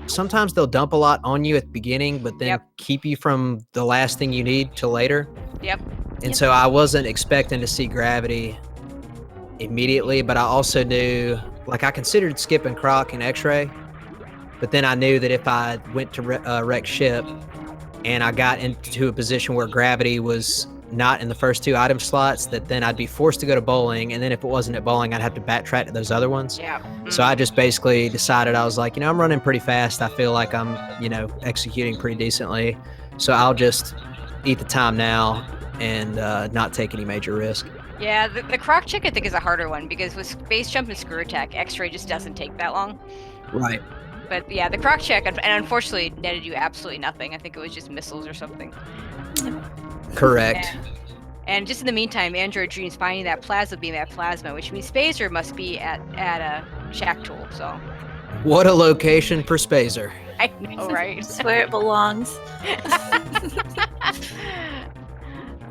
sometimes they'll dump a lot on you at the beginning, but then keep you from the last thing you need till later. Yep. And so I wasn't expecting to see gravity immediately, but I also knew, I considered skipping Croc and X-Ray, but then I knew that if I went to wreck ship and I got into a position where gravity was not in the first 2 item slots, that then I'd be forced to go to bowling, and then if it wasn't at bowling, I'd have to backtrack to those other ones. Yeah. So I just basically decided, I was like, I'm running pretty fast. I feel like I'm, executing pretty decently. So I'll just eat the time now and not take any major risk. Yeah, the Croc check I think is a harder one, because with Space Jump and Screw Attack, X-Ray just doesn't take that long. Right. But yeah, the Croc check, and unfortunately, netted you absolutely nothing. I think it was just missiles or something. Correct. And just in the meantime, Android Dream's finding that Plasma Beam at Plasma, which means Spacer must be at a Shack Tool, so. What a location for Spacer. I know, right? It's where it belongs.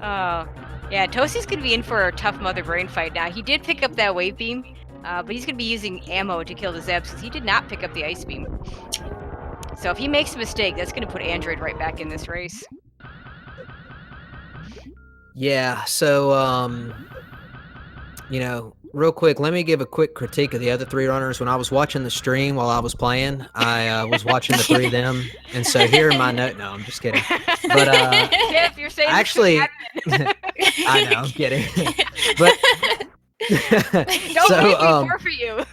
Oh, yeah, Toasty's going to be in for a tough Mother Brain fight now. He did pick up that Wave Beam, but he's going to be using ammo to kill the Zebs, because he did not pick up the Ice Beam. So if he makes a mistake, that's going to put Android right back in this race. Yeah, so, real quick, let me give a quick critique of the other 3 runners. When I was watching the stream while I was playing, I was watching the 3 of them, and so here are my notes. No, I'm just kidding. But Kipp, you're saying actually, I know, I'm kidding. But don't make me forfeit you.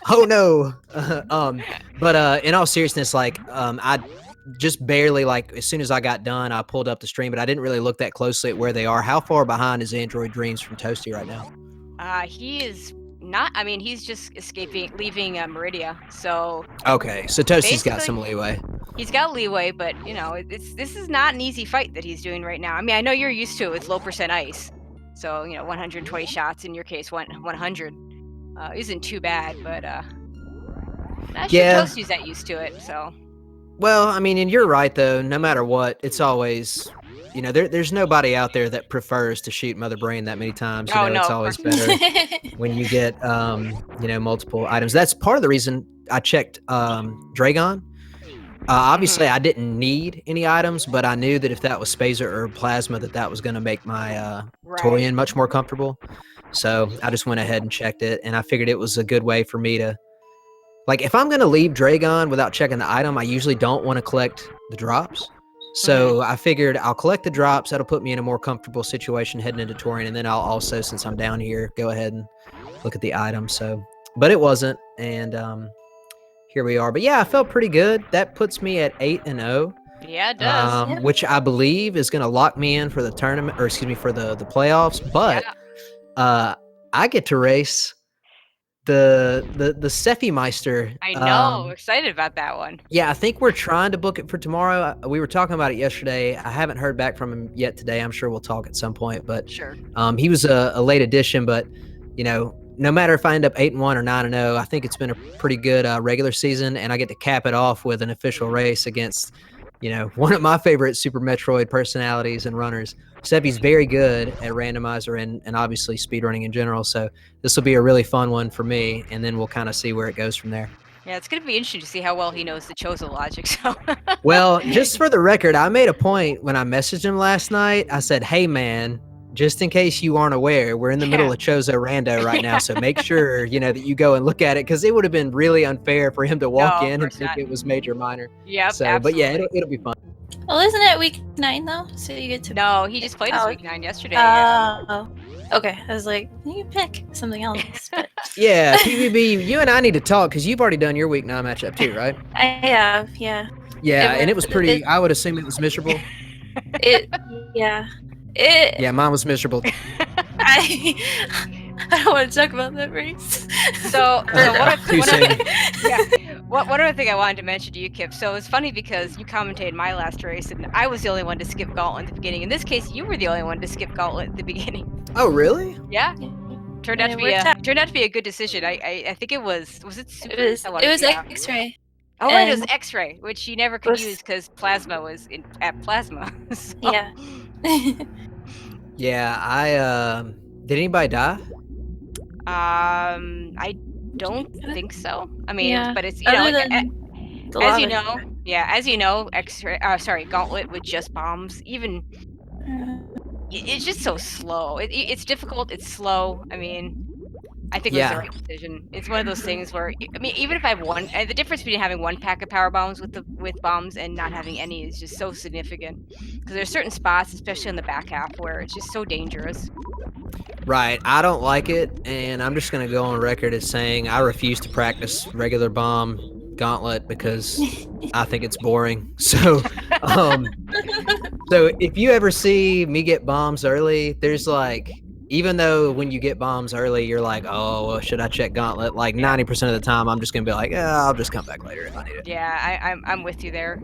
Oh no. But in all seriousness, I just barely, as soon as I got done, I pulled up the stream, but I didn't really look that closely at where they are. How far behind is Android Dreams from Toasty right now? He is not. I mean, he's just leaving Meridia. So. Okay, so Toasty's got some leeway. He's got leeway, but this is not an easy fight that he's doing right now. I mean, I know you're used to it with low percent ice, so 120 shots in your case, 100 isn't too bad, but not sure Toasty's that used to it. So. Well, I mean, and you're right though. No matter what, it's always, there's nobody out there that prefers to shoot Mother Brain that many times. No, it's always better when you get, multiple items. That's part of the reason I checked Dragon. Obviously, I didn't need any items, but I knew that if that was Spacer or Plasma, that was going to make my Torian much more comfortable. So I just went ahead and checked it, and I figured it was a good way for me to, if I'm going to leave Dragon without checking the item, I usually don't want to collect the drops. So I figured I'll collect the drops. That'll put me in a more comfortable situation heading into touring, and then I'll also, since I'm down here, go ahead and look at the items. So, but it wasn't, and here we are. But yeah, I felt pretty good. That puts me at 8-0. Yeah, it does. Yep. Which I believe is going to lock me in for the tournament, or excuse me, for the playoffs. But I get to race the Seffi Meister. I know. Excited about that one. Yeah, I think we're trying to book it for tomorrow. We were talking about it yesterday. I haven't heard back from him yet today. I'm sure we'll talk at some point. But Sure. he was a late addition. But no matter if I end up 8-1 or 9-0, I think it's been a pretty good regular season, and I get to cap it off with an official race against one of my favorite Super Metroid personalities and runners. Seppi's very good at Ranomizer and obviously speedrunning in general, so this will be a really fun one for me, and then we'll kind of see where it goes from there. Yeah, it's going to be interesting to see how well he knows the Chozo logic. So. Well, just for the record, I made a point when I messaged him last night. I said, hey, man, just in case you aren't aware, we're in the middle of Chozo Rando right now, so make sure that you go and look at it, because it would have been really unfair for him to walk in and think it was major minor. Yeah, so absolutely. But yeah, it'll be fun. Well, isn't it week 9 though? So you get to. No, he just played his week 9 yesterday. Oh, okay. I was like, you pick something else. But... Yeah, PvB, you and I need to talk, because you've already done your week 9 matchup too, right? I have, yeah. Yeah, and it was pretty. I would assume it was miserable. Yeah. Mine was miserable. I don't want to talk about that race. One other thing I wanted to mention to you, Kipp. So it's funny because you commentated my last race, and I was the only one to skip Gauntlet at the beginning. In this case, you were the only one to skip Gauntlet at the beginning. Oh, really? Yeah. Turned out to be a good decision. I think it was it Super? It was X-ray. Oh, right, it was X-ray, which you never could use because Plasma was at Plasma. So. Yeah. Yeah, did anybody die? I don't think so. I mean, but it's as you know, X-ray. Gauntlet with just bombs. Even it's just so slow. It's difficult. It's slow. I mean, I think it was the right decision. It's one of those things where even if I have one, the difference between having one pack of power bombs with bombs and not having any is just so significant. Because there's certain spots, especially in the back half, where it's just so dangerous. Right. I don't like it, and I'm just going to go on record as saying I refuse to practice regular bomb Gauntlet because I think it's boring. So, so if you ever see me get bombs early, there's even though when you get bombs early, you're like, oh, well, should I check Gauntlet? 90% of the time, I'm just going to be like, I'll just come back later if I need it. Yeah, I'm with you there.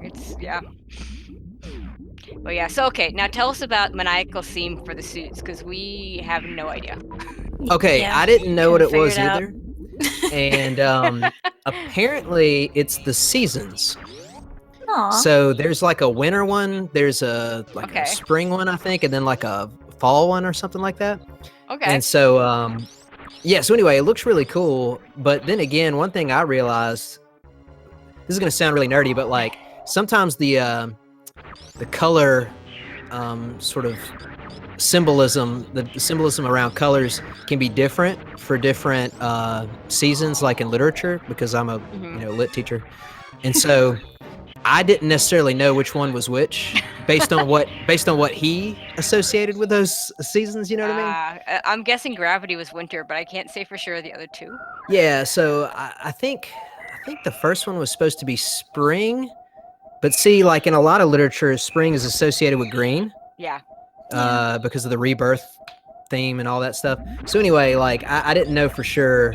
Well, yeah. So, okay. Now tell us about Maniacal Theme for the suits, because we have no idea. Okay, I didn't know what it was either. And apparently it's the seasons. Aww. So there's a winter one, there's a spring one, I think, and then a fall one or something like that. Okay. And so so anyway, it looks really cool. But then again, one thing I realized, this is gonna sound really nerdy, but sometimes the color sort of symbolism, the symbolism around colors can be different for different seasons, like in literature, because I'm a lit teacher. And so I didn't necessarily know which one was which based on what he associated with those seasons, you know what I mean? I'm guessing Gravity was winter, but I can't say for sure the other two. Yeah, so I think the first one was supposed to be spring, but see, in a lot of literature, spring is associated with green. Yeah. Because of the rebirth theme and all that stuff. So anyway, I didn't know for sure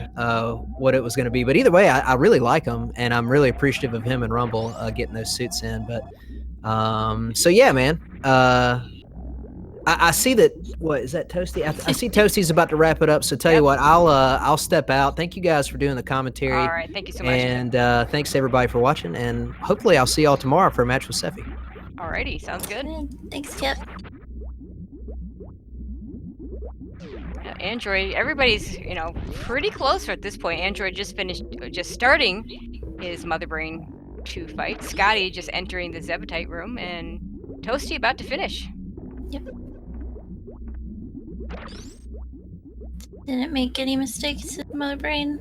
what it was going to be, but either way, I really like him, and I'm really appreciative of him and Rumble getting those suits in. But so yeah, man. I see that. What is that, Toasty? I see Toasty's about to wrap it up. So tell you what, I'll step out. Thank you guys for doing the commentary. All right, thank you so much. And thanks to everybody for watching. And hopefully, I'll see y'all tomorrow for a match with Seffi. Alrighty, sounds good. Thanks, Kipp. Android, everybody's pretty close at this point. Android just starting his Mother Brain 2 fight. Scotty just entering the Zebetite room, and Toasty about to finish. Yep. Didn't make any mistakes in Mother Brain,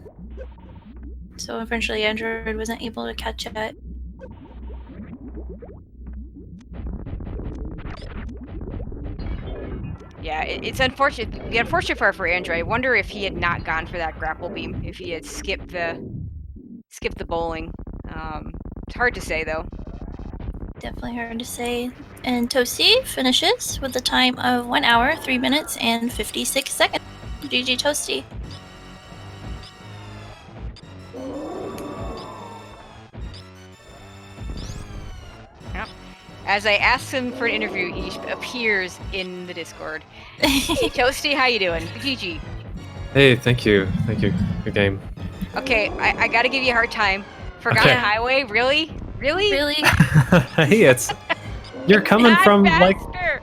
so eventually Android wasn't able to catch it. Yeah, it's unfortunate. The unfortunate part for Android, I wonder if he had not gone for that grapple beam, if he had skipped the bowling. It's hard to say though. Definitely hard to say. And Toasty finishes with a time of 1 hour, 3 minutes, and 56 seconds. GG Toasty. Yep. As I asked him for an interview, he appears in the Discord. Hey Toasty, how you doing? GG. Hey, thank you. Good game. Okay, I gotta give you a hard time. Forgotten Highway, really? Really? Hey, you're coming Not from faster.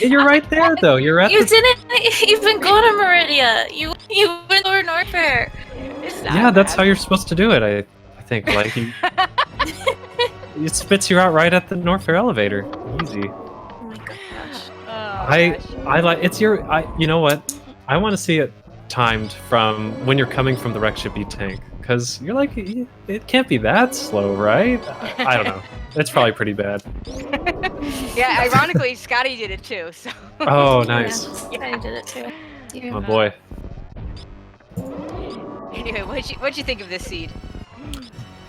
you're right there though. You're at You didn't even go to Meridia. You went over Norfair. Yeah, that's how you're supposed to do it. I think like it spits you out right at the Norfair elevator. Easy. Oh my gosh. I like it's your. You know what? I want to see it timed from when you're coming from the wreck ship E tank, because you're like it can't be that slow, right? I don't know. It's probably pretty bad. Yeah, ironically, Scotty did it too. So. Oh, nice. Yeah, I did it too. Oh boy. Anyway, what'd you think of this seed?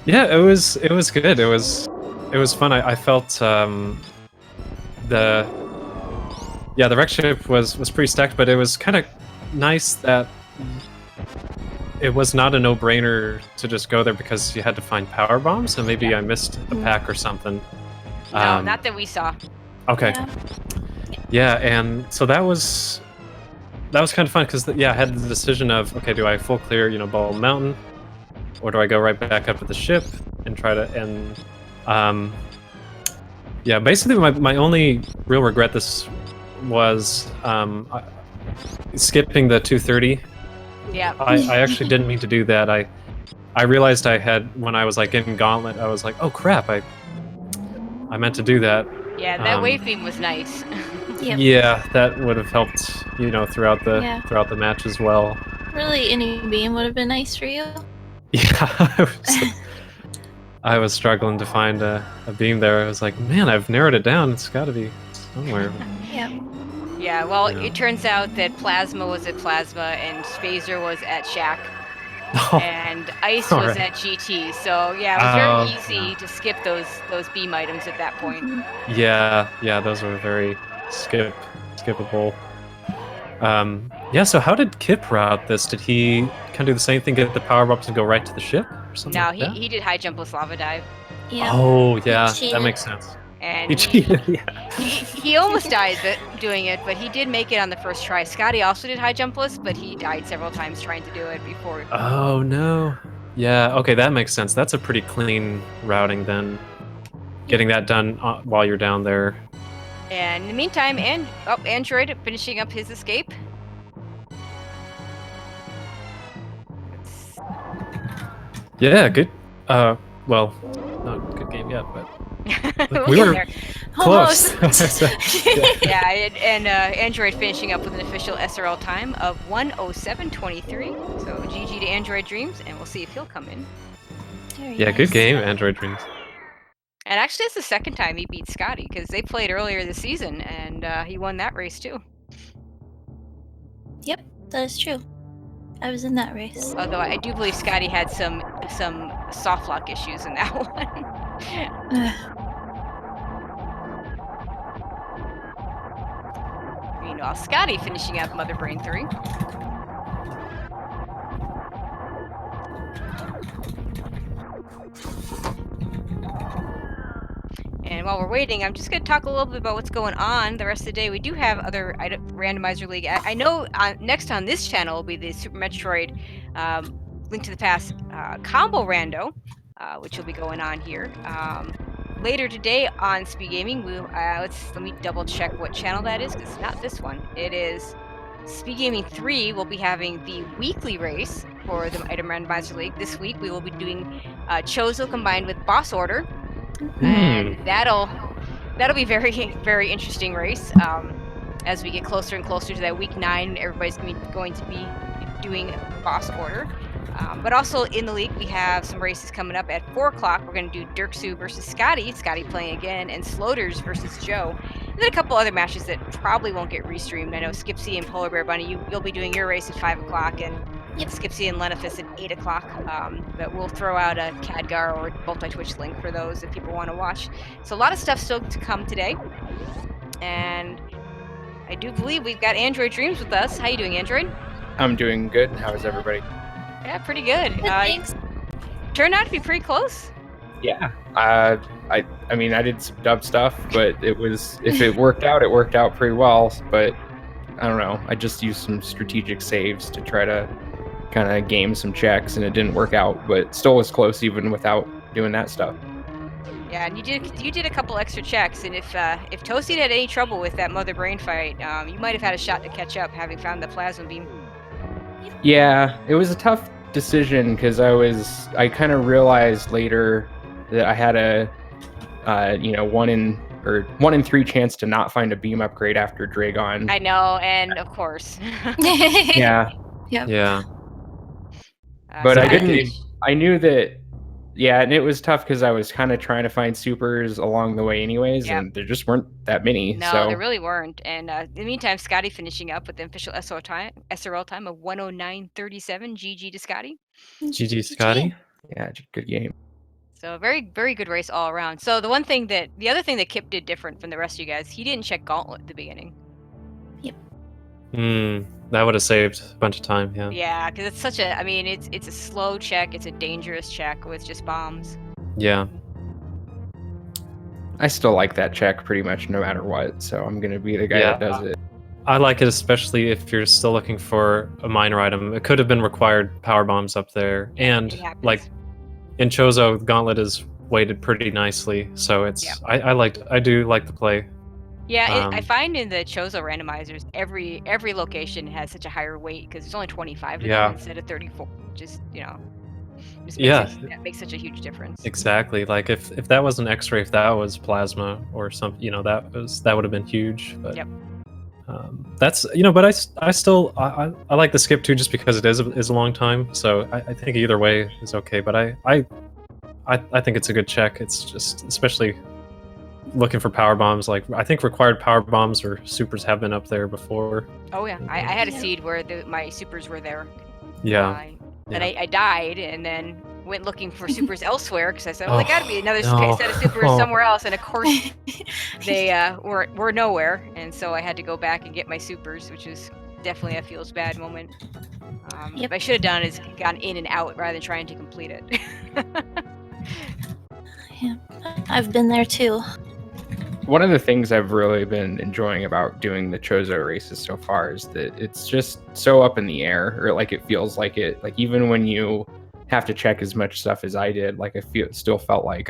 Yeah, it was good. It was fun. I felt the wreck ship was pretty stacked, but it was kind of nice that it was not a no-brainer to just go there because you had to find power bombs, and maybe I missed a pack or something. No, not that we saw. Okay. Yeah, and so that was kind of fun because I had the decision of, okay, do I full clear, Ball Mountain, or do I go right back up to the ship and try to basically my only real regret this was skipping the 230. Yeah. I actually didn't mean to do that. I realized I had, when I was like in Gauntlet, I was like, oh crap, I meant to do that. Yeah, that wave beam was nice. Yep. Yeah, that would have helped, throughout the match as well. Really, any beam would have been nice for you. Yeah, I was struggling to find a beam there. I was like, man, I've narrowed it down. It's got to be somewhere. Yeah. Yeah, well, it turns out that Plasma was at Plasma and Spazer was at Shack. And Ice was at GT. So, yeah, it was very easy to skip those beam items at that point. Yeah, those were very skippable. So how did Kipp route this? Did he kind of do the same thing, get the power ups and go right to the ship or something? No, like that? he did high jump with lava dive. Yeah. Oh, yeah, that makes sense. And he cheated, he almost died doing it, but he did make it on the first try. Scotty also did high jumpless, but he died several times trying to do it before. Oh, no. Yeah, okay, that makes sense. That's a pretty clean routing then. Getting that done while you're down there. And in the meantime, Android finishing up his escape. Yeah, good. Well, not a good game yet, but we We'll were get close. Yeah, and Android finishing up with an official SRL time of 1:07:23. So GG to Android Dreams, and we'll see if he'll come in. Yeah, good game, Android Dreams. And actually, it's the second time he beat Scotty, because they played earlier this season, and he won that race too. Yep, that is true. I was in that race. Although I do believe Scotty had some soft lock issues in that one. Meanwhile, Scotty finishing up Mother Brain 3. And while we're waiting, I'm just going to talk a little bit about what's going on the rest of the day. We do have other Randomizer League. I know next on this channel will be the Super Metroid Link to the Past combo rando, which will be going on here. Later today on Speed Gaming, let me double check what channel that is, because it's not this one. It is Speed Gaming 3. We'll be having the weekly race for the Item Randomizer League. This week we will be doing Chozo combined with Boss Order. And that'll be very, very interesting race as we get closer and closer to that week 9. Everybody's going to be doing Boss Order. But also in the league, we have some races coming up at 4 o'clock. We're going to do Dirksu versus Scotty playing again, and Sloters versus Joe. And then a couple other matches that probably won't get restreamed. I know Skipsy and Polar Bear Bunny, you'll be doing your race at 5 o'clock, and Skipsy and Lenifus at 8 o'clock. But we'll throw out a Khadgar or multi-Twitch link for those if people want to watch. So a lot of stuff still to come today. And I do believe we've got Android Dreams with us. How you doing, Android? I'm doing good. How is everybody? Yeah, pretty good. Thanks. Turned out to be pretty close. Yeah. I mean, I did some dumb stuff, but if it worked out, it worked out pretty well. But I don't know. I just used some strategic saves to try to kind of game some checks, and it didn't work out, but still was close even without doing that stuff. Yeah, and you did a couple extra checks, and if Toasty had any trouble with that mother brain fight, you might have had a shot to catch up, having found the plasma beam. Yeah, it was a tough decision because I kind of realized later that I had a 1 in 3 chance to not find a beam upgrade after Dragon. I know, and of course. Yeah. Yep. Yeah. But so I didn't. I knew that. Yeah, and it was tough because I was kind of trying to find supers along the way, anyways, Yep. and there just weren't that many. No, so there really weren't. And in the meantime, Scotty finishing up with the official SRL time of 109.37. GG to Scotty. GG, Scotty. yeah, good game. So very, very good race all around. So the other thing that Kipp did different from the rest of you guys, he didn't check Gauntlet at the beginning. That would have saved a bunch of time. Yeah. Yeah, because it's such a. I mean, it's a slow check. It's a dangerous check with just bombs. Yeah. I still like that check pretty much no matter what, so I'm gonna be the guy that does it. I like it especially if you're still looking for a minor item. It could have been required power bombs up there, and It happens. like in Chozo, Gauntlet is weighted pretty nicely, so it's Yeah. I do like the play. Yeah, I find in the Chozo randomizers, every location has such a higher weight because there's only 25 of Yeah. them instead of 34. Just Yeah. that makes such a huge difference. Exactly. Like if that was an X-ray, if that was plasma or something, that would have been huge. But Yep. that's but I still like the skip too, just because it is a long time. So I think either way is okay. But I think it's a good check. It's just especially looking for power bombs. Like I think required power bombs or supers have been up there before. Oh yeah, I had a seed where my supers were there. Yeah. And I died, and then went looking for supers elsewhere because I said, well, Oh, there got to be another no. set of supers somewhere else. And of course, they were nowhere, and so I had to go back and get my supers, which was definitely a feels bad moment. Yep. What I should have done is gone in and out rather than trying to complete it. Yeah, I've been there too. One of the things I've really been enjoying about doing the Chozo races so far is that it's just so up in the air, or like it feels like it. Like even when you have to check as much stuff as I did, like still felt like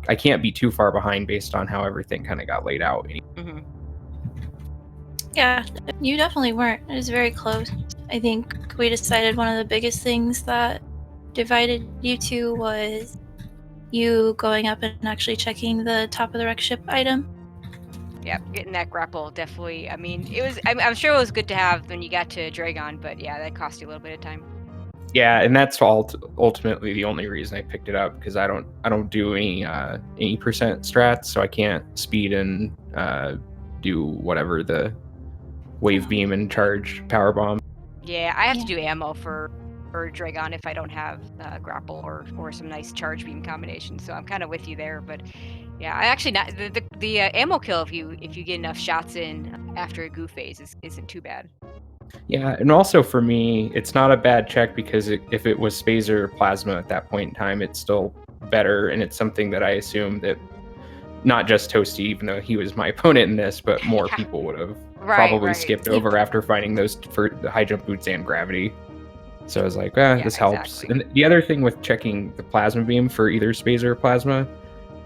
I can't be too far behind based on how everything kind of got laid out. Mm-hmm. Yeah, you definitely weren't. It was very close. I think we decided one of the biggest things that divided you two was you going up and actually checking the top of the wreck ship item. Yeah, getting that grapple definitely. I mean, it was. I'm sure it was good to have when you got to Dragon, but yeah, that cost you a little bit of time. Yeah, and that's ultimately the only reason I picked it up, because I don't do any percent strats, so I can't speed and do whatever the wave beam and charge power bomb. Yeah, I have to do ammo for Dragon if I don't have grapple or some nice charge beam combination. So I'm kind of with you there, but yeah, I actually not the ammo kill if you get enough shots in after a goo phase isn't too bad. Yeah, and also for me, it's not a bad check because if it was Spazer or Plasma at that point in time, it's still better, and it's something that I assume that not just Toasty, even though he was my opponent in this, but more people would have probably skipped over after finding those for the high jump boots and gravity. So I was like, this helps. Exactly. And the other thing with checking the plasma beam for either Spazer or Plasma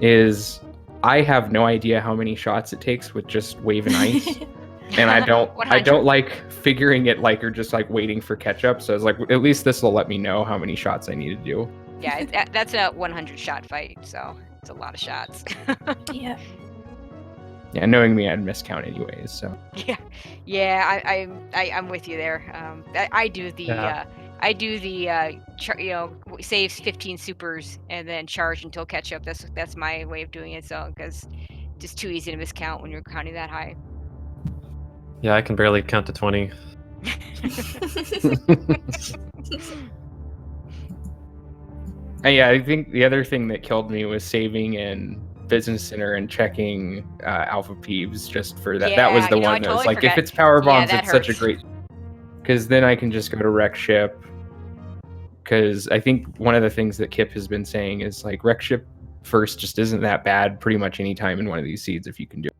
is I have no idea how many shots it takes with just wave and ice. And I don't like figuring it or just waiting for catch up. So I was like, at least this will let me know how many shots I need to do. Yeah, that's a 100 shot fight, so it's a lot of shots. Yeah. Yeah, knowing me, I'd miscount anyways. So Yeah, I'm with you there. I do the I do the saves 15 supers and then charge until catch up. That's my way of doing it. So because just too easy to miscount when you're counting that high. Yeah, I can barely count to 20. Yeah, I think the other thing that killed me was saving in Business Center and checking Alpha Peeves just for that. That was Yeah, the I one that was totally like, if forgot. it's power Yeah, bombs, that it's such a hurts. great. Because then I can just go to wreck ship. Because I think one of the things that Kipp has been saying is like wreck ship first just isn't that bad pretty much any time in one of these seeds if you can do it.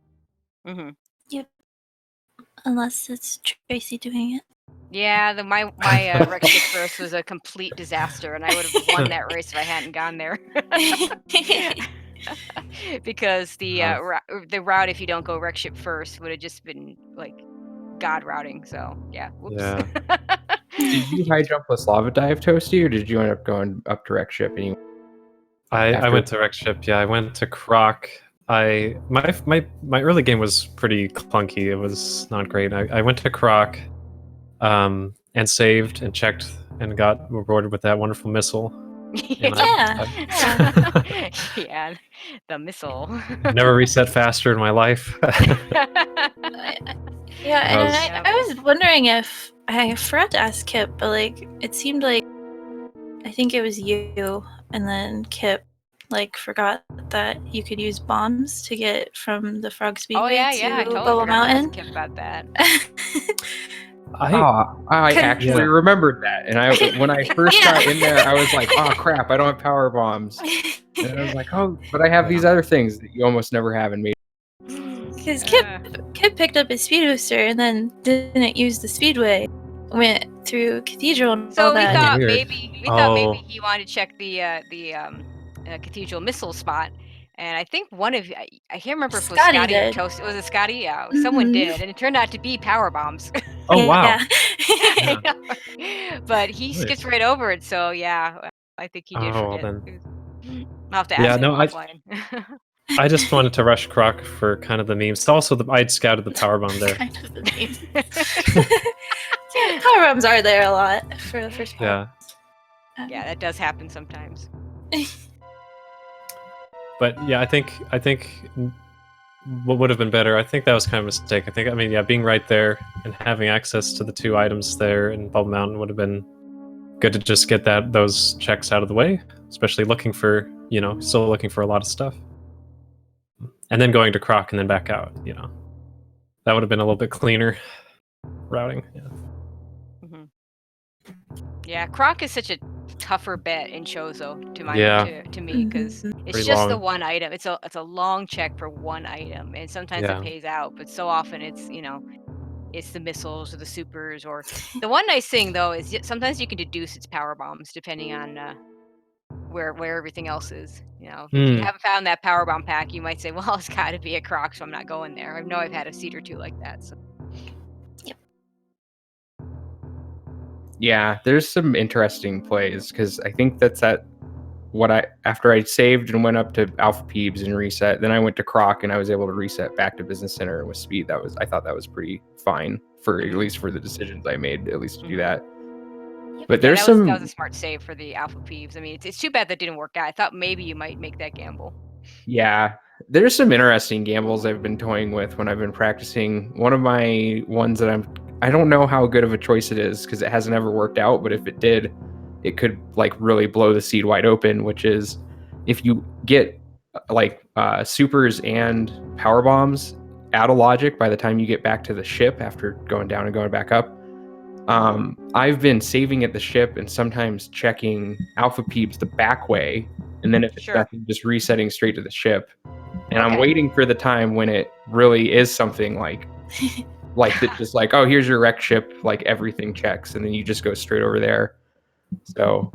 Mm-hmm. Yep. Unless it's Tracy doing it. Yeah, my wreck ship first was a complete disaster, and I would have won that race if I hadn't gone there. Because the route, if you don't go wreck ship first, would have just been like god routing. So yeah, whoops. Yeah. Did you high jump with lava dive, Toasty, or did you end up going up to wreck ship anyway? I went to wreck ship. Yeah, I went to Croc. My early game was pretty clunky. It was not great. I went to Croc, and saved and checked and got rewarded with that wonderful missile. Yeah. Yeah, the missile. Never reset faster in my life. Yeah, and Yeah. I was wondering if I forgot to ask Kipp, but like it seemed like I think it was you and then Kipp like forgot that you could use bombs to get from the Frog Speedway Oh yeah, to I totally Bubble forgot to ask Mountain. Kipp about that. I actually remembered that, and when I first got in there, I was like, "Oh crap, I don't have power bombs." And I was like, "Oh, but I have these other things that you almost never have in me." Because Kipp picked up his speed booster and then didn't use the speedway. Went through Cathedral and So all we that. thought Weird. maybe he wanted to check the Cathedral missile spot. And I think one of I can't remember if it was Scotty Scotty or did. Toast. Was it Scotty? Yeah, someone Mhm. did, and it turned out to be power bombs. Oh wow. Yeah. But he Nice. skipped right over it. So yeah, I think he did Oh, forget. then. I'll have to Yeah, ask him no, offline. I just wanted to rush Croc for kind of the memes. Also, I'd scouted the power bomb there. Kind of the name. Power bombs are there a lot for the first part. Yeah, Yeah, that does happen sometimes. but yeah, I think what would have been better. I think that was kind of a mistake. I mean, yeah, being right there and having access to the 2 items there in Bubble Mountain would have been good to just get those checks out of the way. Especially looking for, still looking for a lot of stuff, and then going to Croc and then back out. That would have been a little bit cleaner routing. Yeah. Mm-hmm. Yeah, Croc is such a tougher bet in Chozo to me because it's Pretty just long. the one item. It's a long check for one item, and sometimes Yeah. it pays out, but so often it's it's the missiles or the supers. Or the one nice thing though is sometimes you can deduce it's power bombs depending on where everything else is. If you haven't found that power bomb pack, you might say, well, it's got to be a Croc, so I'm not going there. I know I've had a seed or two like that. So. Yeah, there's some interesting plays because I think that's after I saved and went up to Alpha Peebs and reset, then I went to Croc and I was able to reset back to Business Center with speed. I thought that was pretty fine for at least for the decisions I made, at least to do that. But there's that was a smart save for the Alpha Peebs. I mean, it's too bad that didn't work out. I thought maybe you might make that gamble. Yeah, there's some interesting gambles I've been toying with when I've been practicing. One of my ones that I don't know how good of a choice it is because it hasn't ever worked out, but if it did, it could like really blow the seed wide open, which is if you get like supers and power bombs out of logic by the time you get back to the ship after going down and going back up. I've been saving at the ship and sometimes checking Alpha Peebs the back way, and then if it's nothing, just resetting straight to the ship. And I'm waiting for the time when it really is something like that, just like, oh, here's your wreck ship, like everything checks, and then you just go straight over there. So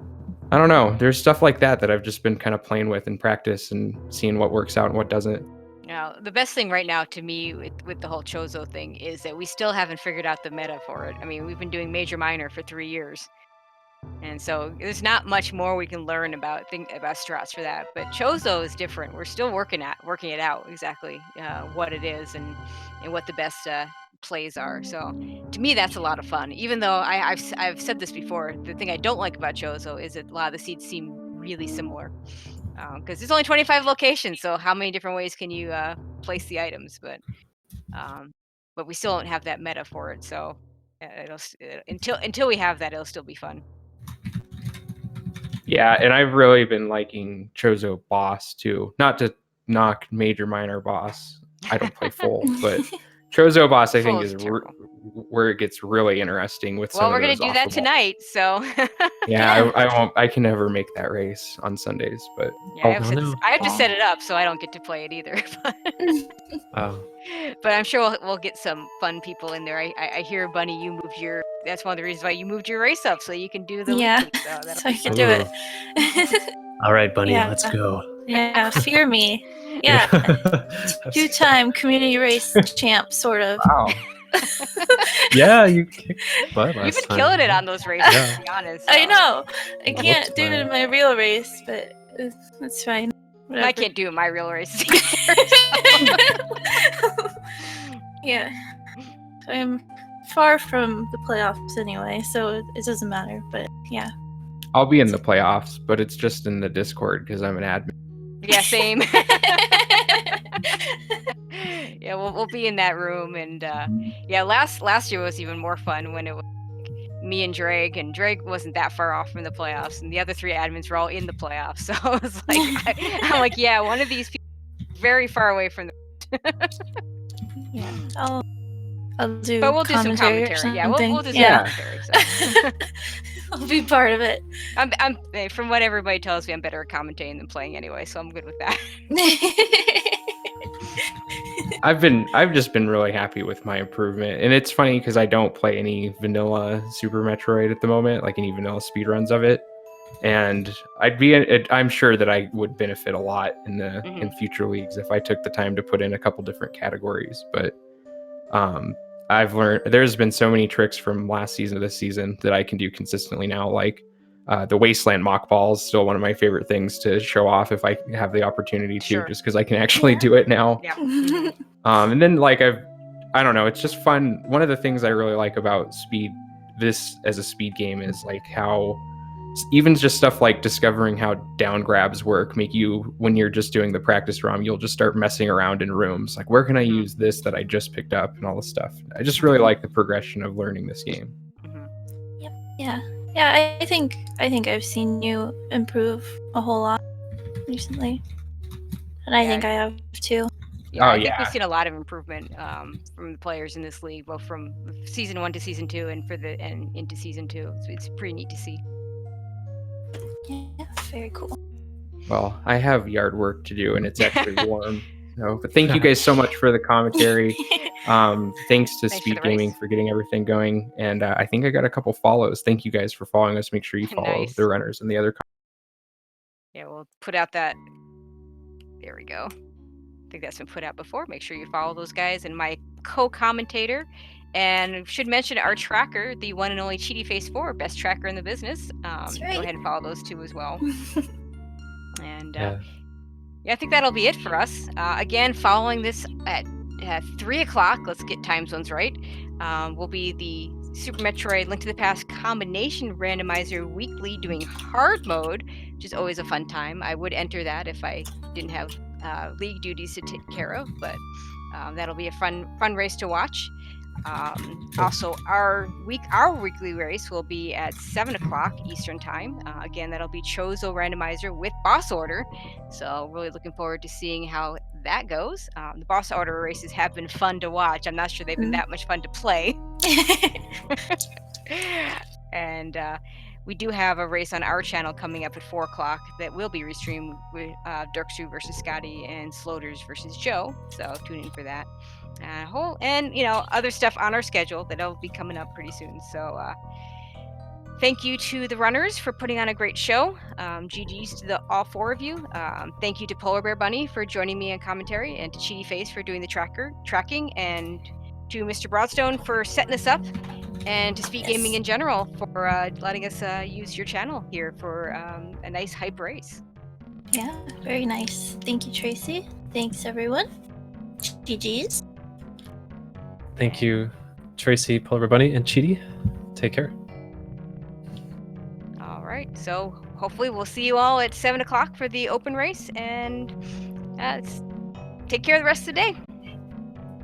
I don't know. There's stuff like that I've just been kind of playing with in practice and seeing what works out and what doesn't. Now, the best thing right now to me with the whole Chozo thing is that we still haven't figured out the meta for it. I mean, we've been doing major minor for 3 years. And so there's not much more we can learn about strats for that. But Chozo is different. We're still working it out exactly what it is and what the best plays are. So to me, that's a lot of fun. Even though I've said this before, the thing I don't like about Chozo is that a lot of the seeds seem really similar. Because there's only 25 locations, so how many different ways can you place the items? But we still don't have that meta for it. So until we have that, it'll still be fun. Yeah, and I've really been liking Chozo Boss too. Not to knock Major Minor Boss. I don't play full, but Chozo Boss I think Full is is terrible. where it gets really interesting with Well, some we're of gonna those do off that the wall. tonight. So Yeah, I won't. I can never make that race on Sundays, but yeah, Oh, no. I have to set it up, so I don't get to play it either. Oh. But I'm sure we'll get some fun people in there. I hear, Bunny, you moved your. That's one of the reasons why you moved your race up, so you can do the Yeah, league. So that'll so I be can fun. do it. All right, Bunny, Yeah. let's go. Yeah, fear me. Yeah, two-time community race champ, sort of. wow. Yeah, you kicked butt You've last been time. killing it on those races, Yeah. to be honest. I so. know. I Whoops, can't do it man. in my real race, but it's fine. Whatever. I can't do it in my real races. Yeah. I'm far from the playoffs anyway, so it doesn't matter. But yeah. I'll be in the playoffs, but it's just in the Discord because I'm an admin. Yeah, same. Yeah, we'll be in that room, and yeah, last year was even more fun when it was me and Drake wasn't that far off from the playoffs, and the other 3 admins were all in the playoffs. So I was like, I'm like, yeah, one of these people very far away from the. Yeah. I'll do. But we'll do some commentary. Or commentary. Yeah, something. we'll do some Yeah. commentary. So. I'll be part of it. I'm from what everybody tells me, I'm better at commentating than playing anyway, so I'm good with that. I've just been really happy with my improvement, and it's funny because I don't play any vanilla Super Metroid at the moment, like any vanilla speedruns of it. And I'm sure that I would benefit a lot in future leagues if I took the time to put in a couple different categories. But I've learned there's been so many tricks from last season to this season that I can do consistently now. Like the Wasteland mock ball is still one of my favorite things to show off if I have the opportunity to, Sure. just because I can actually do it now. Yeah. And then like I don't know, it's just fun. One of the things I really like about this as a speed game is like how even just stuff like discovering how down grabs work make you, when you're just doing the practice ROM, you'll just start messing around in rooms. Like, where can I use this that I just picked up and all this stuff. I just really like the progression of learning this game. Yeah. Yeah, I think I've seen you improve a whole lot recently. And I Yeah. think I have too. Yeah, Oh, I think yeah. we've seen a lot of improvement from the players in this league, both from season 1 to season 2 and into season 2. So it's pretty neat to see. Yeah, very cool. Well, I have yard work to do and it's actually warm. So, but thank you guys so much for the commentary. Thanks to Thanks for Speed the Gaming race. for getting everything going. And I think I got a couple follows. Thank you guys for following us. Make sure you follow Nice. the runners and the other. Yeah, we'll put out that. There we go. I think that's been put out before. Make sure you follow those guys and my co-commentator. And should mention our tracker, the one and only Cheaty Face 4, best tracker in the business. That's Go right. ahead and follow those two as well. And Yeah. yeah, I think that'll be it for us. Again, following this at 3 o'clock, let's get time zones right, will be the Super Metroid Link to the Past combination randomizer weekly doing hard mode, which is always a fun time. I would enter that if I didn't have league duties to take care of, but that'll be a fun race to watch. Also, our weekly race will be at 7 o'clock Eastern time. Again, that'll be Chozo Randomizer with boss order. So really looking forward to seeing how that goes. The boss order races have been fun to watch. I'm not sure they've been that much fun to play. And we do have a race on our channel coming up at 4 o'clock that will be restreamed with Dirksu versus Scotty and Sloters versus Joe. So tune in for that. And other stuff on our schedule that'll be coming up pretty soon. So thank you to the runners for putting on a great show. GG's to all 4 of you. Thank you to Polar Bear Bunny for joining me in commentary, and to Cheaty Face for doing the tracking, and to Mr. Broadstone for setting us up, and to Speed Gaming in general for letting us use your channel here for a nice hype race. Yeah, very nice. Thank you, Tracy. Thanks, everyone. GG's. Thank you, Tracy, Pulver Bunny, and Cheaty. Take care. All right. So hopefully we'll see you all at 7 o'clock for the open race, and take care of the rest of the day.